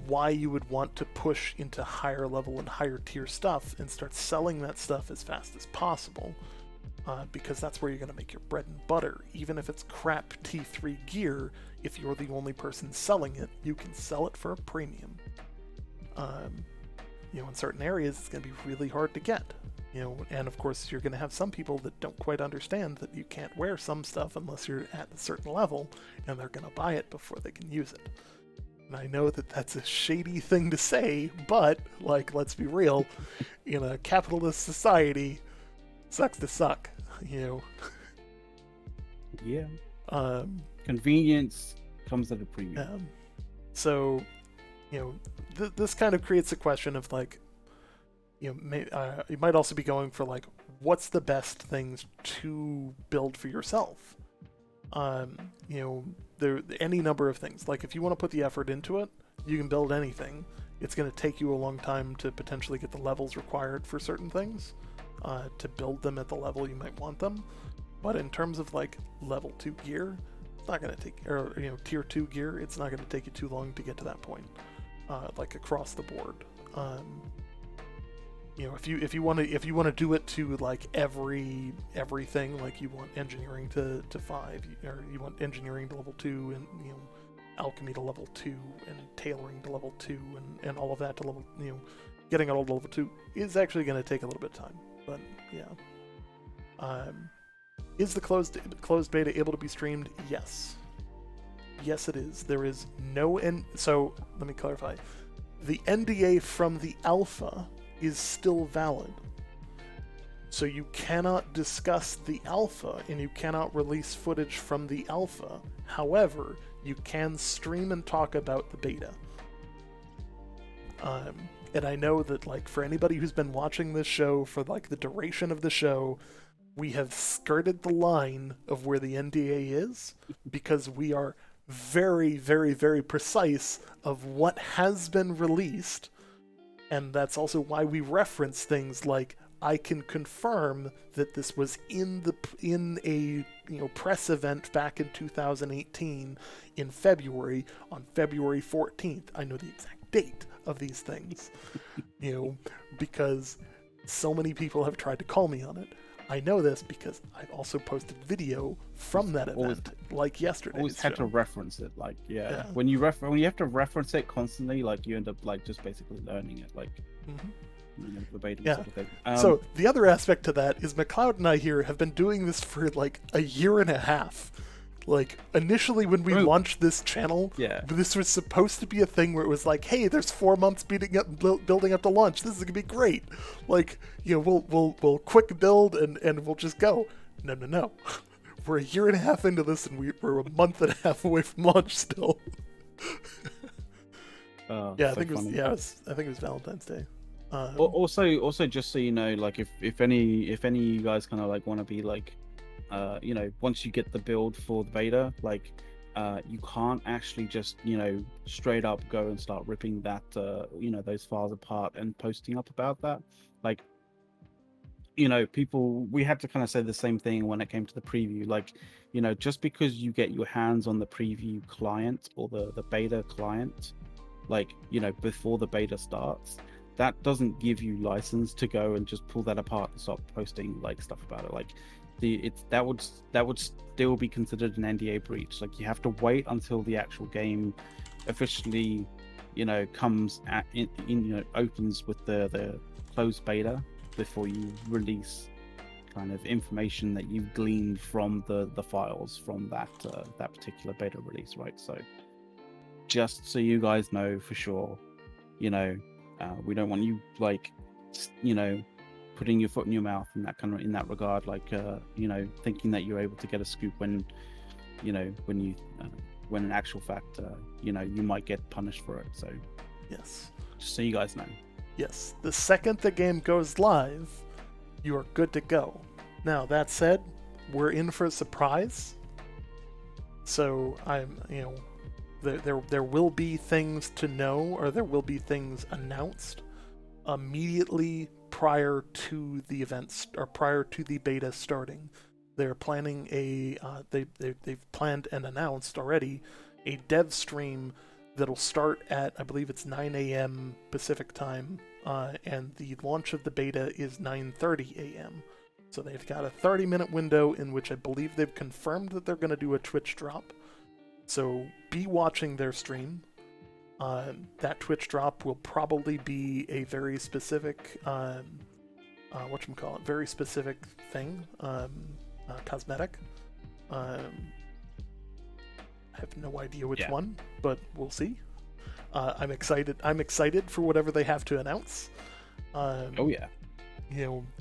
why you would want to push into higher level and higher tier stuff and start selling that stuff as fast as possible. Because that's where you're going to make your bread and butter. Even if it's crap T3 gear, if you're the only person selling it, you can sell it for a premium. In certain areas, it's going to be really hard to get. And of course, you're going to have some people that don't quite understand that you can't wear some stuff unless you're at a certain level, and they're going to buy it before they can use it. And I know that that's a shady thing to say, but, like, let's be real, in a capitalist society, sucks to suck. Yeah. Convenience comes at a premium. So, this kind of creates a question of like, you might also be going for like, what's the best things to build for yourself? There any number of things. Like if you want to put the effort into it, You can build anything. It's going to take you a long time to potentially get the levels required for certain things, to build them at the level you might want them. But in terms of like level 2 gear, it's not going to take, or tier 2 gear, it's not going to take you too long to get to that point, like across the board. If you want to do it to like everything, like you want engineering to 5, or you want engineering to level 2, and alchemy to level 2, and tailoring to level 2, and all of that to level, getting it all to level 2 is actually going to take a little bit of time. But yeah. Is the closed beta able to be streamed? Yes. Yes, it is. There is no so let me clarify. The NDA from the alpha is still valid. So you cannot discuss the alpha, and you cannot release footage from the alpha. However, you can stream and talk about the beta. And I know that, like, for anybody who's been watching this show for like the duration of the show, we have skirted the line of where the NDA is, because we are very, very, very precise of what has been released. And that's also why we reference things like, I can confirm that this was in a press event back in 2018 in February, on February 14th. I know the exact date of these things, because so many people have tried to call me on it. I know this because I've also posted video from that event, like yesterday. Always had to reference it, like yeah. When you have to reference it constantly, like you end up like just basically learning it, like verbatim sort of thing. So the other aspect to that is McLeod and I here have been doing this for like a year and a half. Like, initially when we launched this channel, this was supposed to be a thing where it was like, hey, there's 4 months building up to launch. This is gonna be great. Like, we'll quick build and we'll just go. No. We're a year and a half into this, and we're a month and a half away from launch still. I think it was Valentine's Day. Also, just so you know, like if any of you guys kind of like want to be like, once you get the build for the beta, like you can't actually just straight up go and start ripping that those files apart and posting up about that. Like, we had to kind of say the same thing when it came to the preview. Like, just because you get your hands on the preview client or the beta client, like, before the beta starts, that doesn't give you license to go and just pull that apart and start posting like stuff about it. Like, that would still be considered an NDA breach. Like, you have to wait until the actual game officially, comes opens with the closed beta before you release kind of information that you've gleaned from the files from that particular beta release, right? So just so you guys know for sure, we don't want you like putting your foot in your mouth in that regard, like thinking that you're able to get a scoop when in actual fact you might get punished for it. So yes, just so you guys know. Yes, the second the game goes live, you are good to go. Now, that said, we're in for a surprise. So there will be things to know, or there will be things announced immediately prior to the events, or prior to the beta starting. They're planning they've planned and announced already a dev stream that'll start at, I believe it's 9 a.m. Pacific time, and the launch of the beta is 9:30 a.m. So they've got a 30-minute window in which I believe they've confirmed that they're going to do a Twitch drop. So be watching their stream. That Twitch drop will probably be a very specific, very specific thing, cosmetic. I have no idea which one, but we'll see. I'm excited. I'm excited for whatever they have to announce.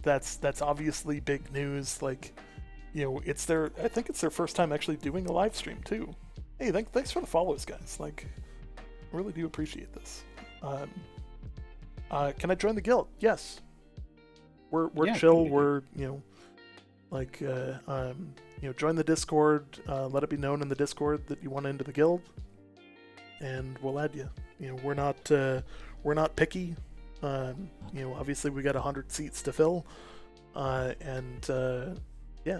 That's obviously big news. Like, I think it's their first time actually doing a live stream too. Hey, thanks for the follows, guys. Like, I really do appreciate this. Can I join the guild? Yes. We're chill. We're join the Discord. Let it be known in the Discord that you want into the guild, and we'll add you. we're not picky. Obviously we got 100 seats to fill, and yeah.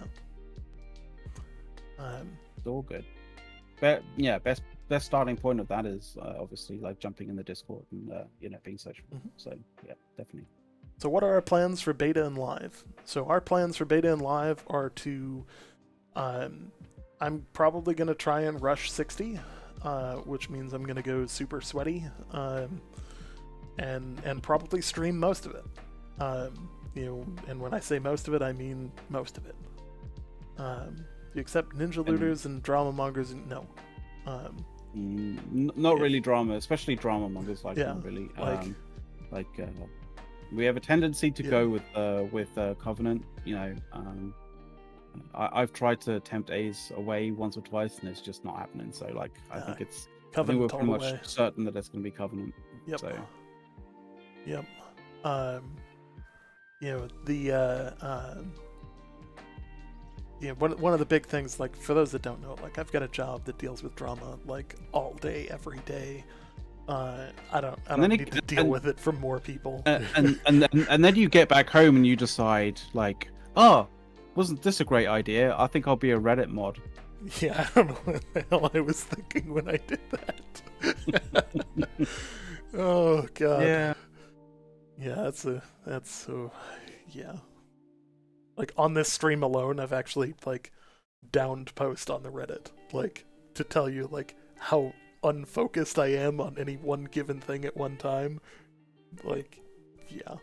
It's all good. But yeah, best starting point of that is obviously like jumping in the Discord and being sociable. Mhm. So yeah, definitely. So what are our plans for beta and live? So our plans for beta and live are to, I'm probably gonna try and rush 60, which means I'm gonna go super sweaty, and probably stream most of it. And when I say most of it, I mean most of it. Except ninja looters and drama mongers, no. Not really drama, especially drama mongers. Like, yeah, not really. We have a tendency to go with Covenant. I've tried to tempt A's away once or twice, and it's just not happening. So like, I think we're pretty much certain that it's going to be Covenant. Yep. So. Yep. One of the big things, like for those that don't know, like I've got a job that deals with drama like all day, every day. I don't need to deal with it from more people. And then you get back home and you decide like, oh, wasn't this a great idea? I think I'll be a Reddit mod. Yeah, I don't know what the hell I was thinking when I did that. Oh god. Yeah. Yeah, yeah. Like on this stream alone, I've actually like downed post on the Reddit, like to tell you like how unfocused I am on any one given thing at one time. Like, yeah.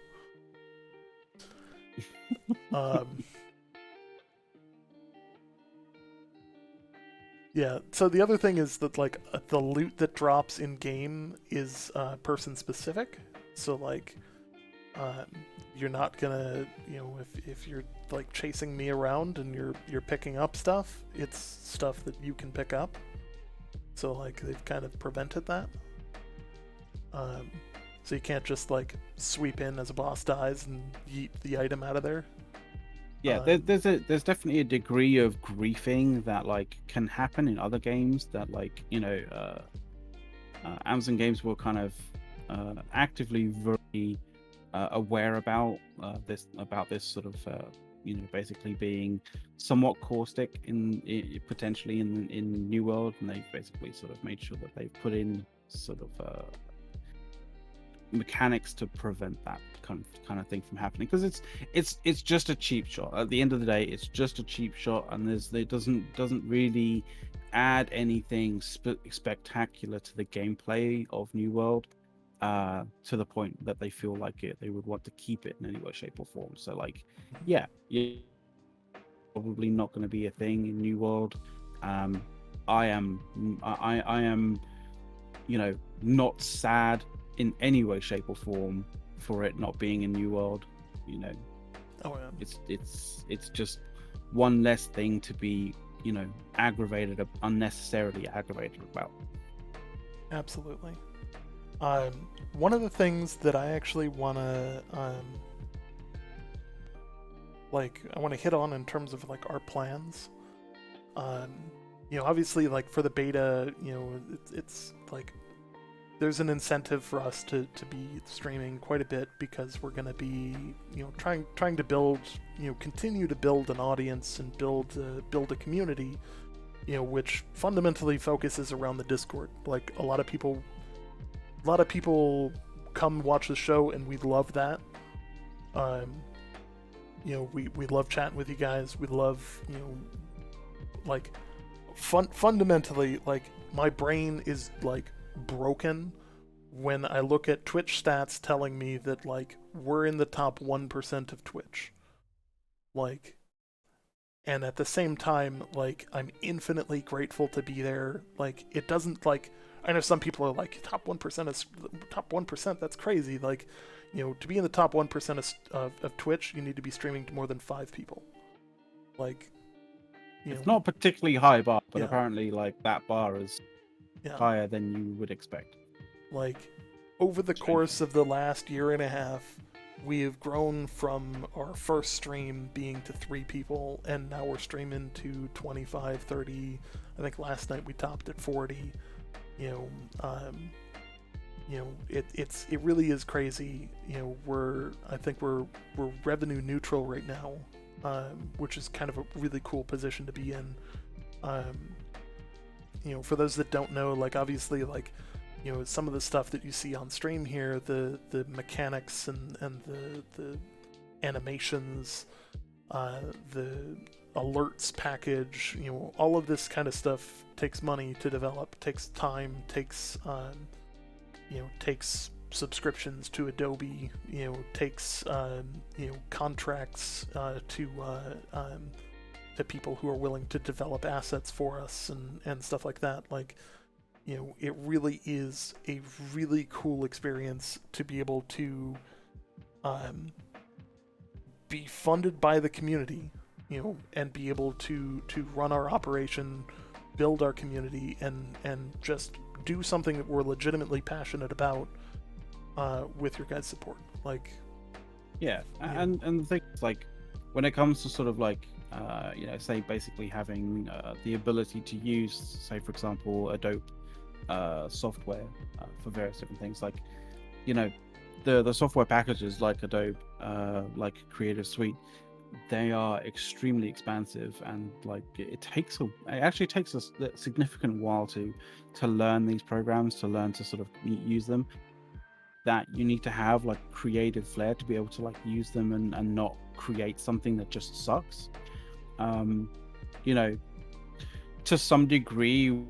Yeah, so the other thing is that like the loot that drops in game is person specific. So like you're not gonna, if you're like chasing me around and you're picking up stuff, it's stuff that you can pick up. So like they've kind of prevented that. So you can't just like sweep in as a boss dies and yeet the item out of there. Yeah, there's definitely a degree of griefing that like can happen in other games that like Amazon games were kind of actively very aware about this sort of basically being somewhat caustic in potentially in New World, and they've basically sort of made sure that they've put in sort of mechanics to prevent that kind of thing from happening, because it's just a cheap shot. At the end of the day, it's just a cheap shot, and it doesn't really add anything spectacular to the gameplay of New World, to the point that they feel like they would want to keep it in any way, shape, or form. So like, yeah, probably not going to be a thing in New World. I am not sad in any way, shape, or form for it not being in New World. Oh yeah. It's just one less thing to be unnecessarily aggravated about. Absolutely. One of the things that I actually want to I want to hit on in terms of like our plans, obviously like for the beta, it's like there's an incentive for us to be streaming quite a bit, because we're going to be trying to build, continue to build an audience and build a community, which fundamentally focuses around the Discord. Like a lot of people come watch the show, and we love that. We love chatting with you guys. We love, like fundamentally, like my brain is like broken when I look at Twitch stats telling me that like we're in the top 1% of Twitch. Like, and at the same time, like I'm infinitely grateful to be there. Like it doesn't like, I know some people are like top 1%, that's crazy. Like, to be in the top 1% of Twitch, you need to be streaming to more than 5 people. Like, it's not a particularly high bar, but apparently like that bar is higher than you would expect. Like over the course of the last year and a half, we have grown from our first stream being to 3 people, and now we're streaming to 25, 30. I think last night we topped at 40. it really is crazy. I think we're revenue neutral right now, which is kind of a really cool position to be in. Um, for those that don't know, like obviously, like some of the stuff that you see on stream here, the mechanics and the animations, the alerts package, all of this kind of stuff takes money to develop, takes time, takes subscriptions to Adobe, takes contracts to people who are willing to develop assets for us and stuff like that. Like, it really is a really cool experience to be able to be funded by the community, and be able to run our operation, build our community, and just do something that we're legitimately passionate about with your guys' support. Like, Yeah, and the thing is, like, when it comes to sort of like say basically having the ability to use, say for example, Adobe software for various different things, like the software packages like Adobe, like Creative Suite, they are extremely expansive, and like it actually takes us a significant while to learn these programs, to learn to sort of use them. That you need to have like creative flair to be able to like use them and not create something that just sucks. You know, to some degree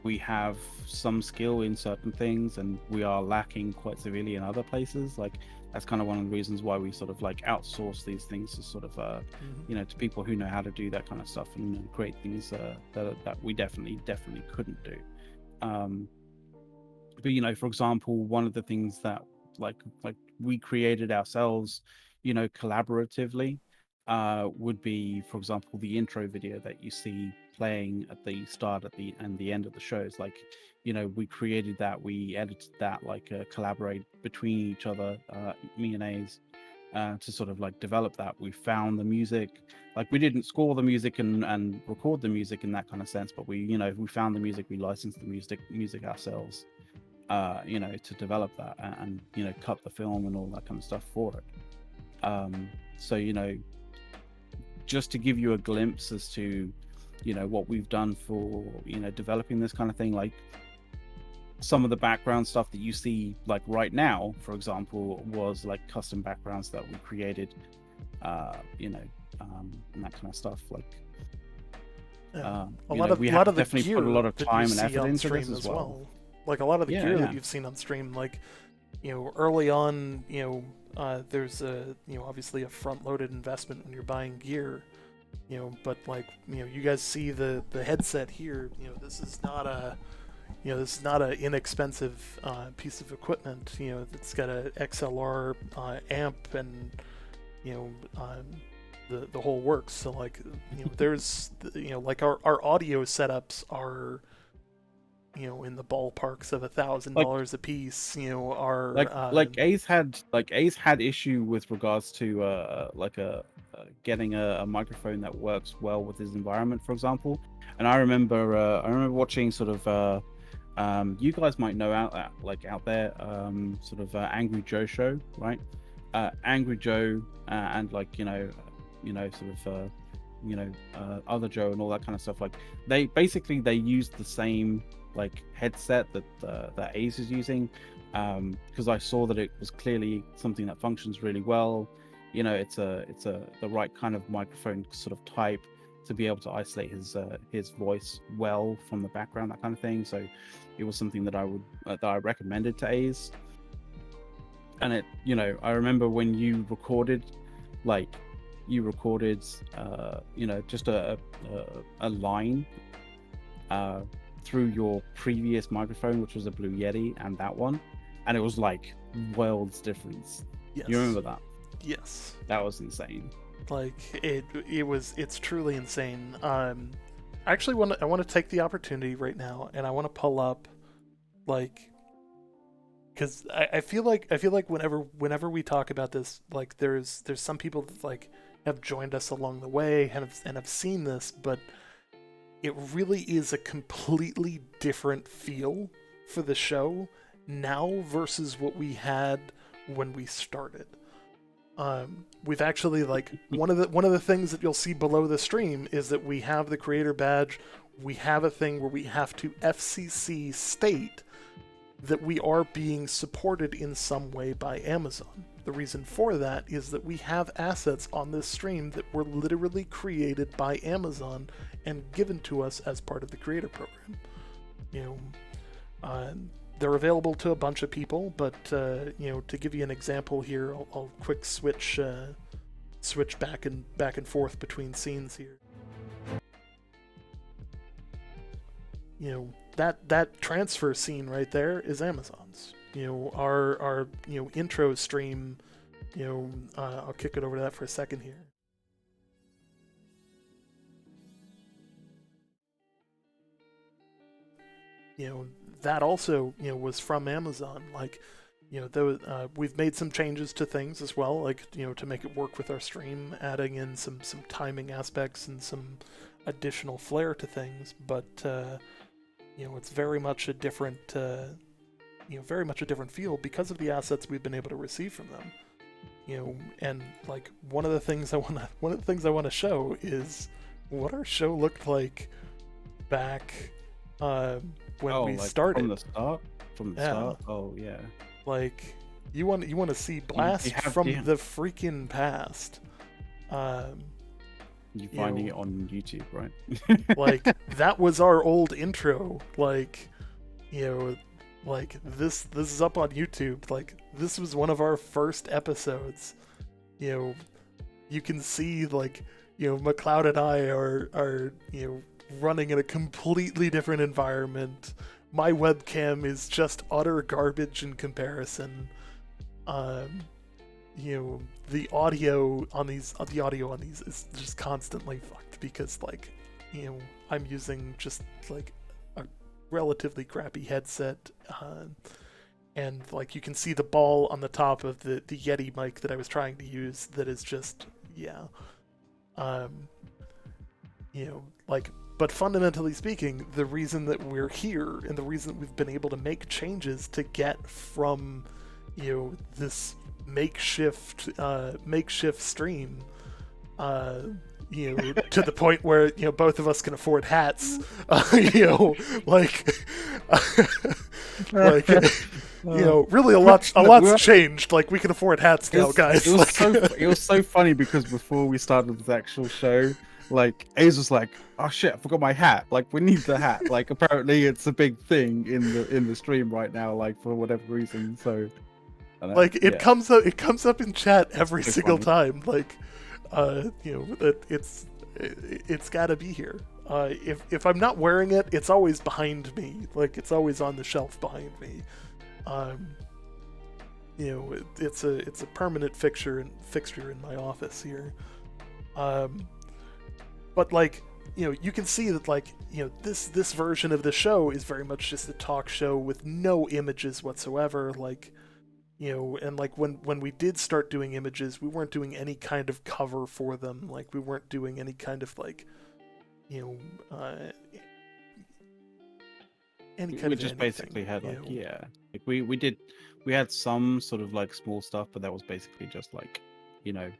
we have some skill in certain things and we are lacking quite severely in other places. Like that's kind of one of the reasons why we sort of like outsource these things to sort of to people who know how to do that kind of stuff and create things that we definitely couldn't do. But for example, one of the things that like we created ourselves, collaboratively, would be, for example, the intro video that you see playing at the start, and the end of the shows. Like, we created that, we edited that, like collaborate between each other, me and A's, to sort of like develop that. We found the music, like we didn't score the music and record the music in that kind of sense, but we found the music, we licensed the music ourselves, to develop that, and cut the film and all that kind of stuff for it. So just to give you a glimpse as to what we've done for developing this kind of thing, like some of the background stuff that you see like right now, for example, was like custom backgrounds that we created, and that kind of stuff. Like a we lot have of the definitely gear put a lot of that time you and see effort on into stream this as well. Like a lot of the Yeah, gear yeah. that you've seen on stream, like early on, there's obviously a front-loaded investment when you're buying gear, but like you guys see the headset here. This is not a inexpensive piece of equipment. It's got a XLR amp and the whole works. So like there's like our audio setups are in the ballparks of Like $1,000 a piece. Our like Ace had issue with regards to getting a microphone that works well with his environment, for example. And I remember watching sort of you guys might know out there, sort of Angry Joe show, right? Angry Joe, and like sort of other Joe and all that kind of stuff. Like they used the same like headset that Ace is using, because I saw that it was clearly something that functions really well. It's the right kind of microphone sort of type to be able to isolate his voice well from the background, that kind of thing. So it was something that I recommended to Ace. And it I remember when you recorded just a line through your previous microphone, which was a Blue Yeti, and that one, and it was like worlds difference. yes, You remember that? yes, That was insane. like it's truly insane. I want to take the opportunity right now, and I want to pull up, like, because I feel like whenever we talk about this, like there's some people that like have joined us along the way and have seen this, but it really is a completely different feel for the show, now versus what we had when we started. We've actually, like, one of the things that you'll see below the stream is that we have the creator badge. We have a thing where we have to FCC state that we are being supported in some way by Amazon. The reason for that is that we have assets on this stream that were literally created by Amazon and given to us as part of the creator program. They're available to a bunch of people, but to give you an example here, I'll quick switch back and forth between scenes here. That transfer scene right there is Amazon's. Our intro stream. I'll kick it over to that for a second here. That also was from Amazon. Like, we've made some changes to things as well, like to make it work with our stream, adding in some timing aspects and some additional flair to things. But it's very much a different feel because of the assets we've been able to receive from them. And like one of the things I want to show is what our show looked like back when we started. From the start. Oh yeah. Like you want to see Blast from the freaking past. You finding it on YouTube, right? Like that was our old intro. Like like this is up on YouTube. Like this was one of our first episodes. You can see like McLeod and I are running in a completely different environment. My webcam is just utter garbage in comparison. The audio on these is just constantly fucked because like I'm using just like a relatively crappy headset, and like you can see the ball on the top of the Yeti mic that I was trying to use that is just but fundamentally speaking, the reason that we're here and the reason that we've been able to make changes to get from this makeshift stream to the point where both of us can afford hats, really a lot's changed. Like we can afford hats now, guys. It was so funny because before we started this actual show, like Ace was like, "Oh shit, I forgot my hat. Like we need the hat." Like apparently it's a big thing in the stream right now, like for whatever reason. So like it comes up in chat every single time. Like it's gotta be here. If I'm not wearing it, it's always behind me. Like it's always on the shelf behind me. It's a permanent fixture in my office here. But like you can see that like this version of the show is very much just a talk show with no images whatsoever. Like and like when we did start doing images, we weren't doing any kind of cover for them. Like we weren't doing any kind of like any kind we of just anything, basically had like like we had some sort of like small stuff, but that was basically just like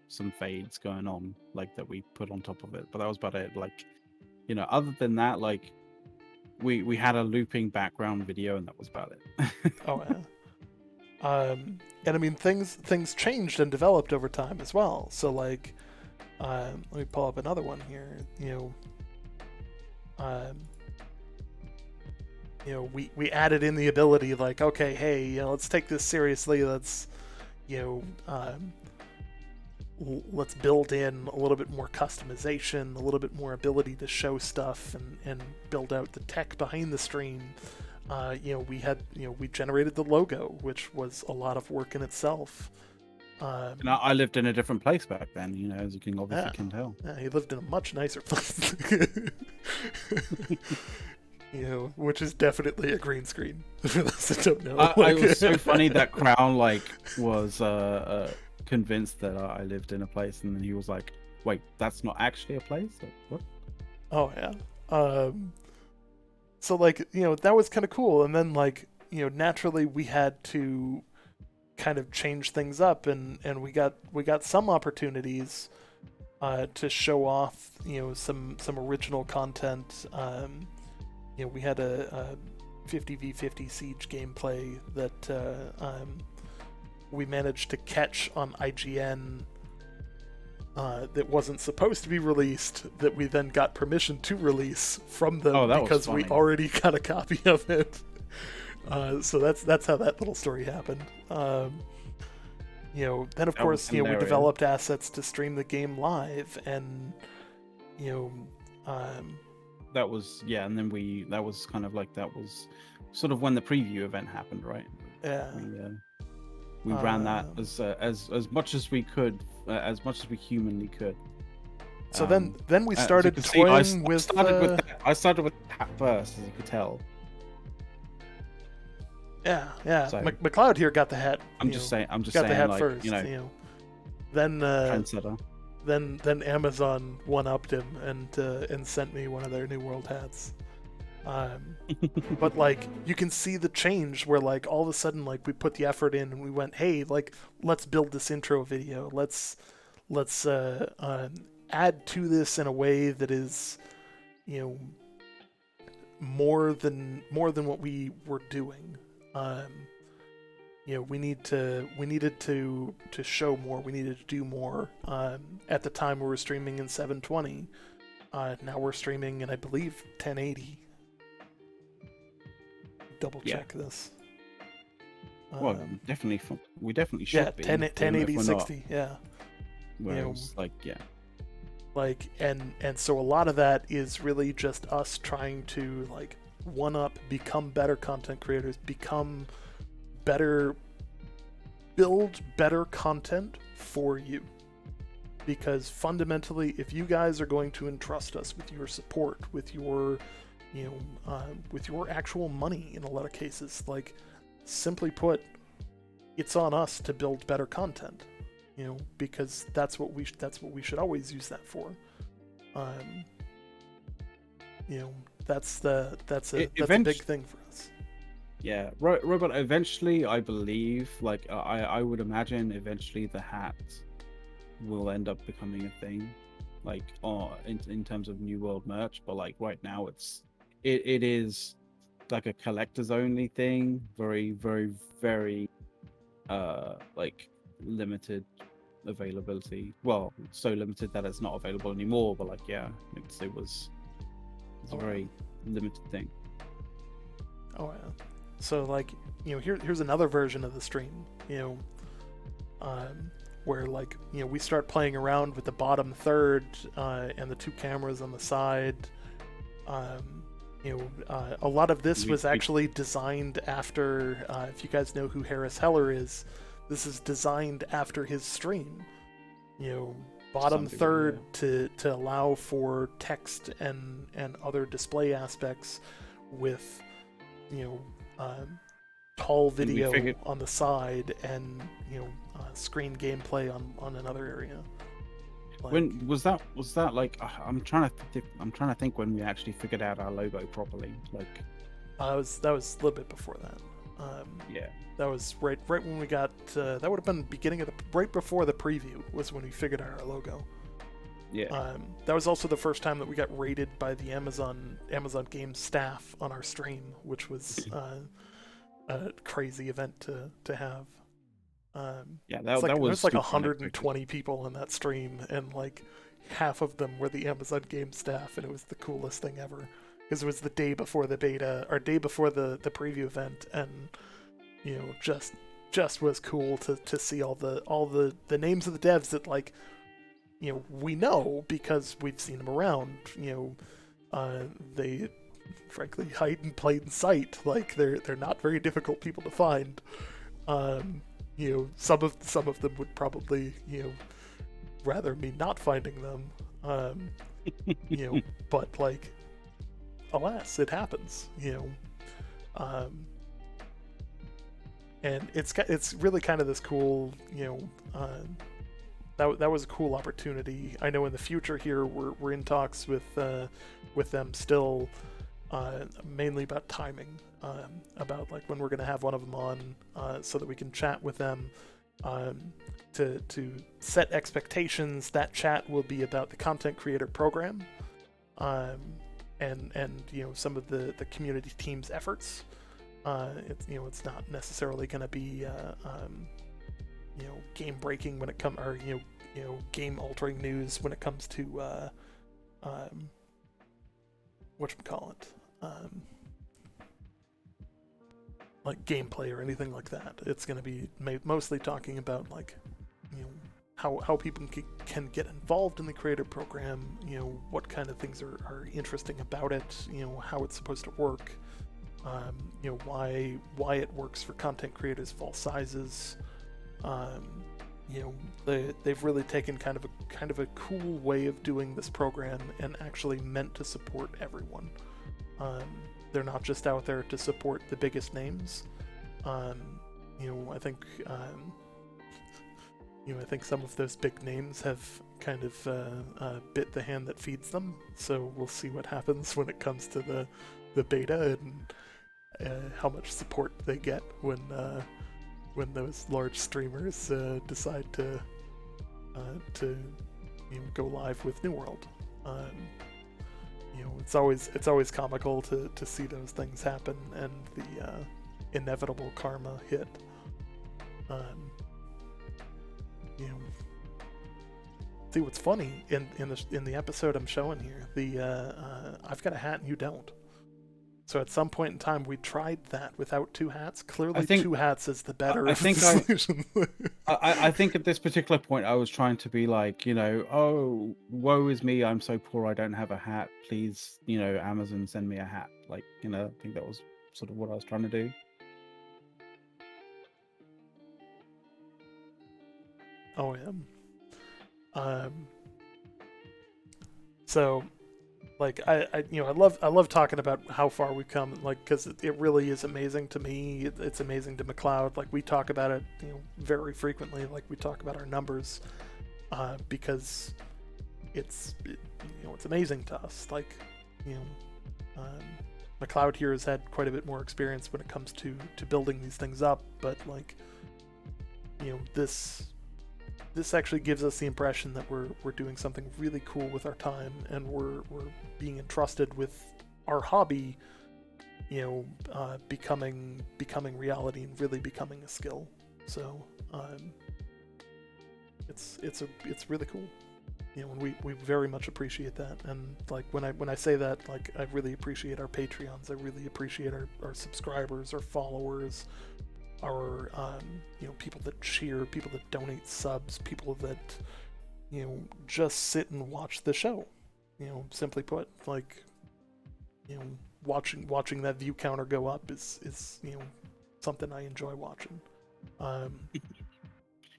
some fades going on like that we put on top of it, but that was about it. Like other than that, like we had a looping background video and that was about it. Oh yeah. And I mean things changed and developed over time as well. So like let me pull up another one here. We added in the ability like, okay, hey, let's take this seriously. Let's let's build in a little bit more customization, a little bit more ability to show stuff and build out the tech behind the stream. We generated the logo, which was a lot of work in itself. And I lived in a different place back then, as you can obviously can tell. Yeah, he lived in a much nicer place. Which is definitely a green screen. For those that don't know. It was so funny that Crown was convinced that I lived in a place, and then he was like, "Wait, that's not actually a place? Like, what?" Oh yeah. So like that was kind of cool, and then like naturally we had to kind of change things up, and we got some opportunities to show off, some original content. We had a 50v50 siege gameplay that we managed to catch on IGN, that wasn't supposed to be released, that we then got permission to release from them because we already got a copy of it. So that's how that little story happened. Then of course, we developed assets to stream the game live, and that was and then that was kind of like, that was sort of when the preview event happened, right? Yeah. We ran that as much as we could, as much as we humanly could. So then we started toying with. I started with that first, as you could tell. Yeah. So, McLeod here got the hat. I'm just saying. Got the hat like, first. Then trendsetter. Then Amazon one-upped him and sent me one of their New World hats. But like, you can see the change where like all of a sudden, like, we put the effort in and we went, hey, like, let's build this intro video. Let's add to this in a way that is, more than what we were doing. We needed to show more. We needed to do more. At the time, we were streaming in 720. Now we're streaming in, I believe, 1080. Double check this. Well, we definitely should be. 1080 60. Yeah. Whereas, Like, and so a lot of that is really just us trying to, like, one up, become better content creators, build better content for you. Because fundamentally, if you guys are going to entrust us with your support, with your, with your actual money in a lot of cases, like, simply put, it's on us to build better content. Because that's what we should always use that for. That's a big thing for us. Yeah, Robot. Eventually, I believe, like, I would imagine, eventually the hat will end up becoming a thing, like, in terms of New World merch. But like right now, it is like a collectors only thing, very, very, very, like, limited availability. Well, so limited that it's not available anymore. But like, it was a very limited thing. Oh yeah. So like, here's another version of the stream. Where like, we start playing around with the bottom third and the two cameras on the side. A lot of this was actually designed after. If you guys know who Harris Heller is, this is designed after his stream. Bottom third to allow for text and other display aspects with, tall video on the side and screen gameplay on another area. Like, when was that like, I'm trying to think when we actually figured out our logo properly. Like, that was a little bit before that. That was right when we got that would have been beginning of right before the preview was when we figured out our logo. That was also the first time that we got rated by the Amazon Games staff on our stream, which was a crazy event to have. That was like 120 people in that stream, and like half of them were the Amazon Games staff, and it was the coolest thing ever because it was the day before the beta or day before the preview event, and just was cool to see all the names of the devs that, like, we know because we've seen them around. They frankly hide in plain sight. Like, they're not very difficult people to find. Some of them would probably rather me not finding them. But like, alas, it happens. And it's really kind of this cool, that was a cool opportunity. I know in the future here we're in talks with them still, mainly about timing, about like when we're going to have one of them on, so that we can chat with them. To set expectations, that chat will be about the content creator program, and some of the community team's efforts. It's not necessarily going to be game breaking when it comes, or game altering news when it comes to whatchamacallit, like gameplay or anything like that. It's going to be mostly talking about like how people can get involved in the creator program, what kind of things are interesting about it, how it's supposed to work, why it works for content creators of all sizes. They've really taken kind of a cool way of doing this program and actually meant to support everyone. They're not just out there to support the biggest names. I think I think some of those big names have kind of bit the hand that feeds them. So we'll see what happens when it comes to the beta and how much support they get when those large streamers decide to go live with New World. It's always comical to see those things happen and the inevitable karma hit. See what's funny in the episode I'm showing here. I've got a hat and you don't. So at some point in time, we tried that without two hats. Clearly, two hats is the better solution. I think at this particular point, I was trying to be like, oh, woe is me, I'm so poor, I don't have a hat. Please, Amazon, send me a hat. Like, I think that was sort of what I was trying to do. Oh yeah. So. Like I love talking about how far we've come, like, because it really is amazing to me. It's amazing to McLeod. Like we talk about it, very frequently. Like we talk about our numbers, because it's amazing to us. Like McLeod here has had quite a bit more experience when it comes to building these things up, but like this actually gives us the impression that we're doing something really cool with our time, and we're being entrusted with our hobby, becoming reality and really becoming a skill. So it's really cool, and we very much appreciate that. And like when I say that, like I really appreciate our Patreons, I really appreciate our subscribers, our followers, our people that cheer, people that donate subs, people that just sit and watch the show. Simply put, like watching that view counter go up is something I enjoy watching.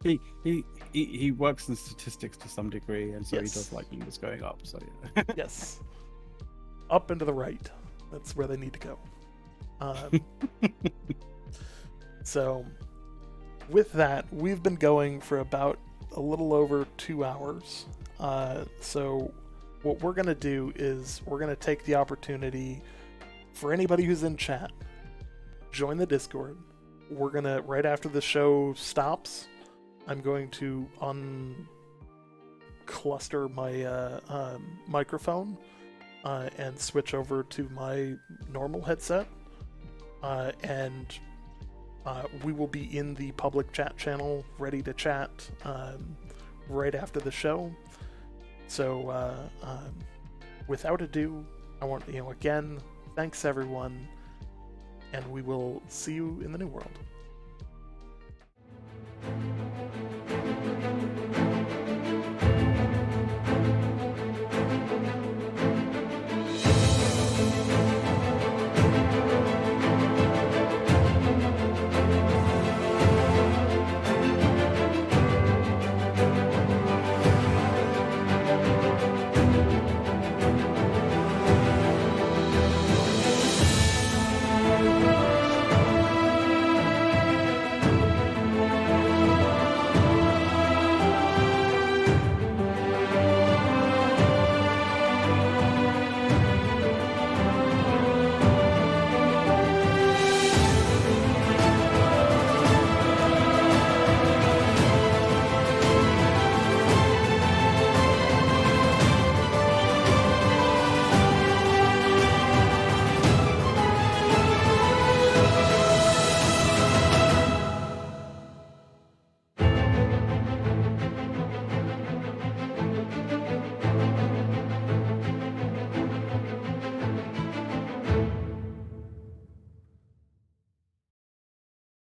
He works in statistics to some degree, and so yes. He does like numbers going up. So yeah. Yes, up and to the right. That's where they need to go. So, with that, we've been going for about a little over 2 hours. So, what we're going to do is we're going to take the opportunity for anybody who's in chat, join the Discord. We're going to, right after the show stops, I'm going to uncluster my microphone and switch over to my normal headset. And we will be in the public chat channel, ready to chat right after the show. So, without ado, I want, again, thanks everyone, and we will see you in the New World.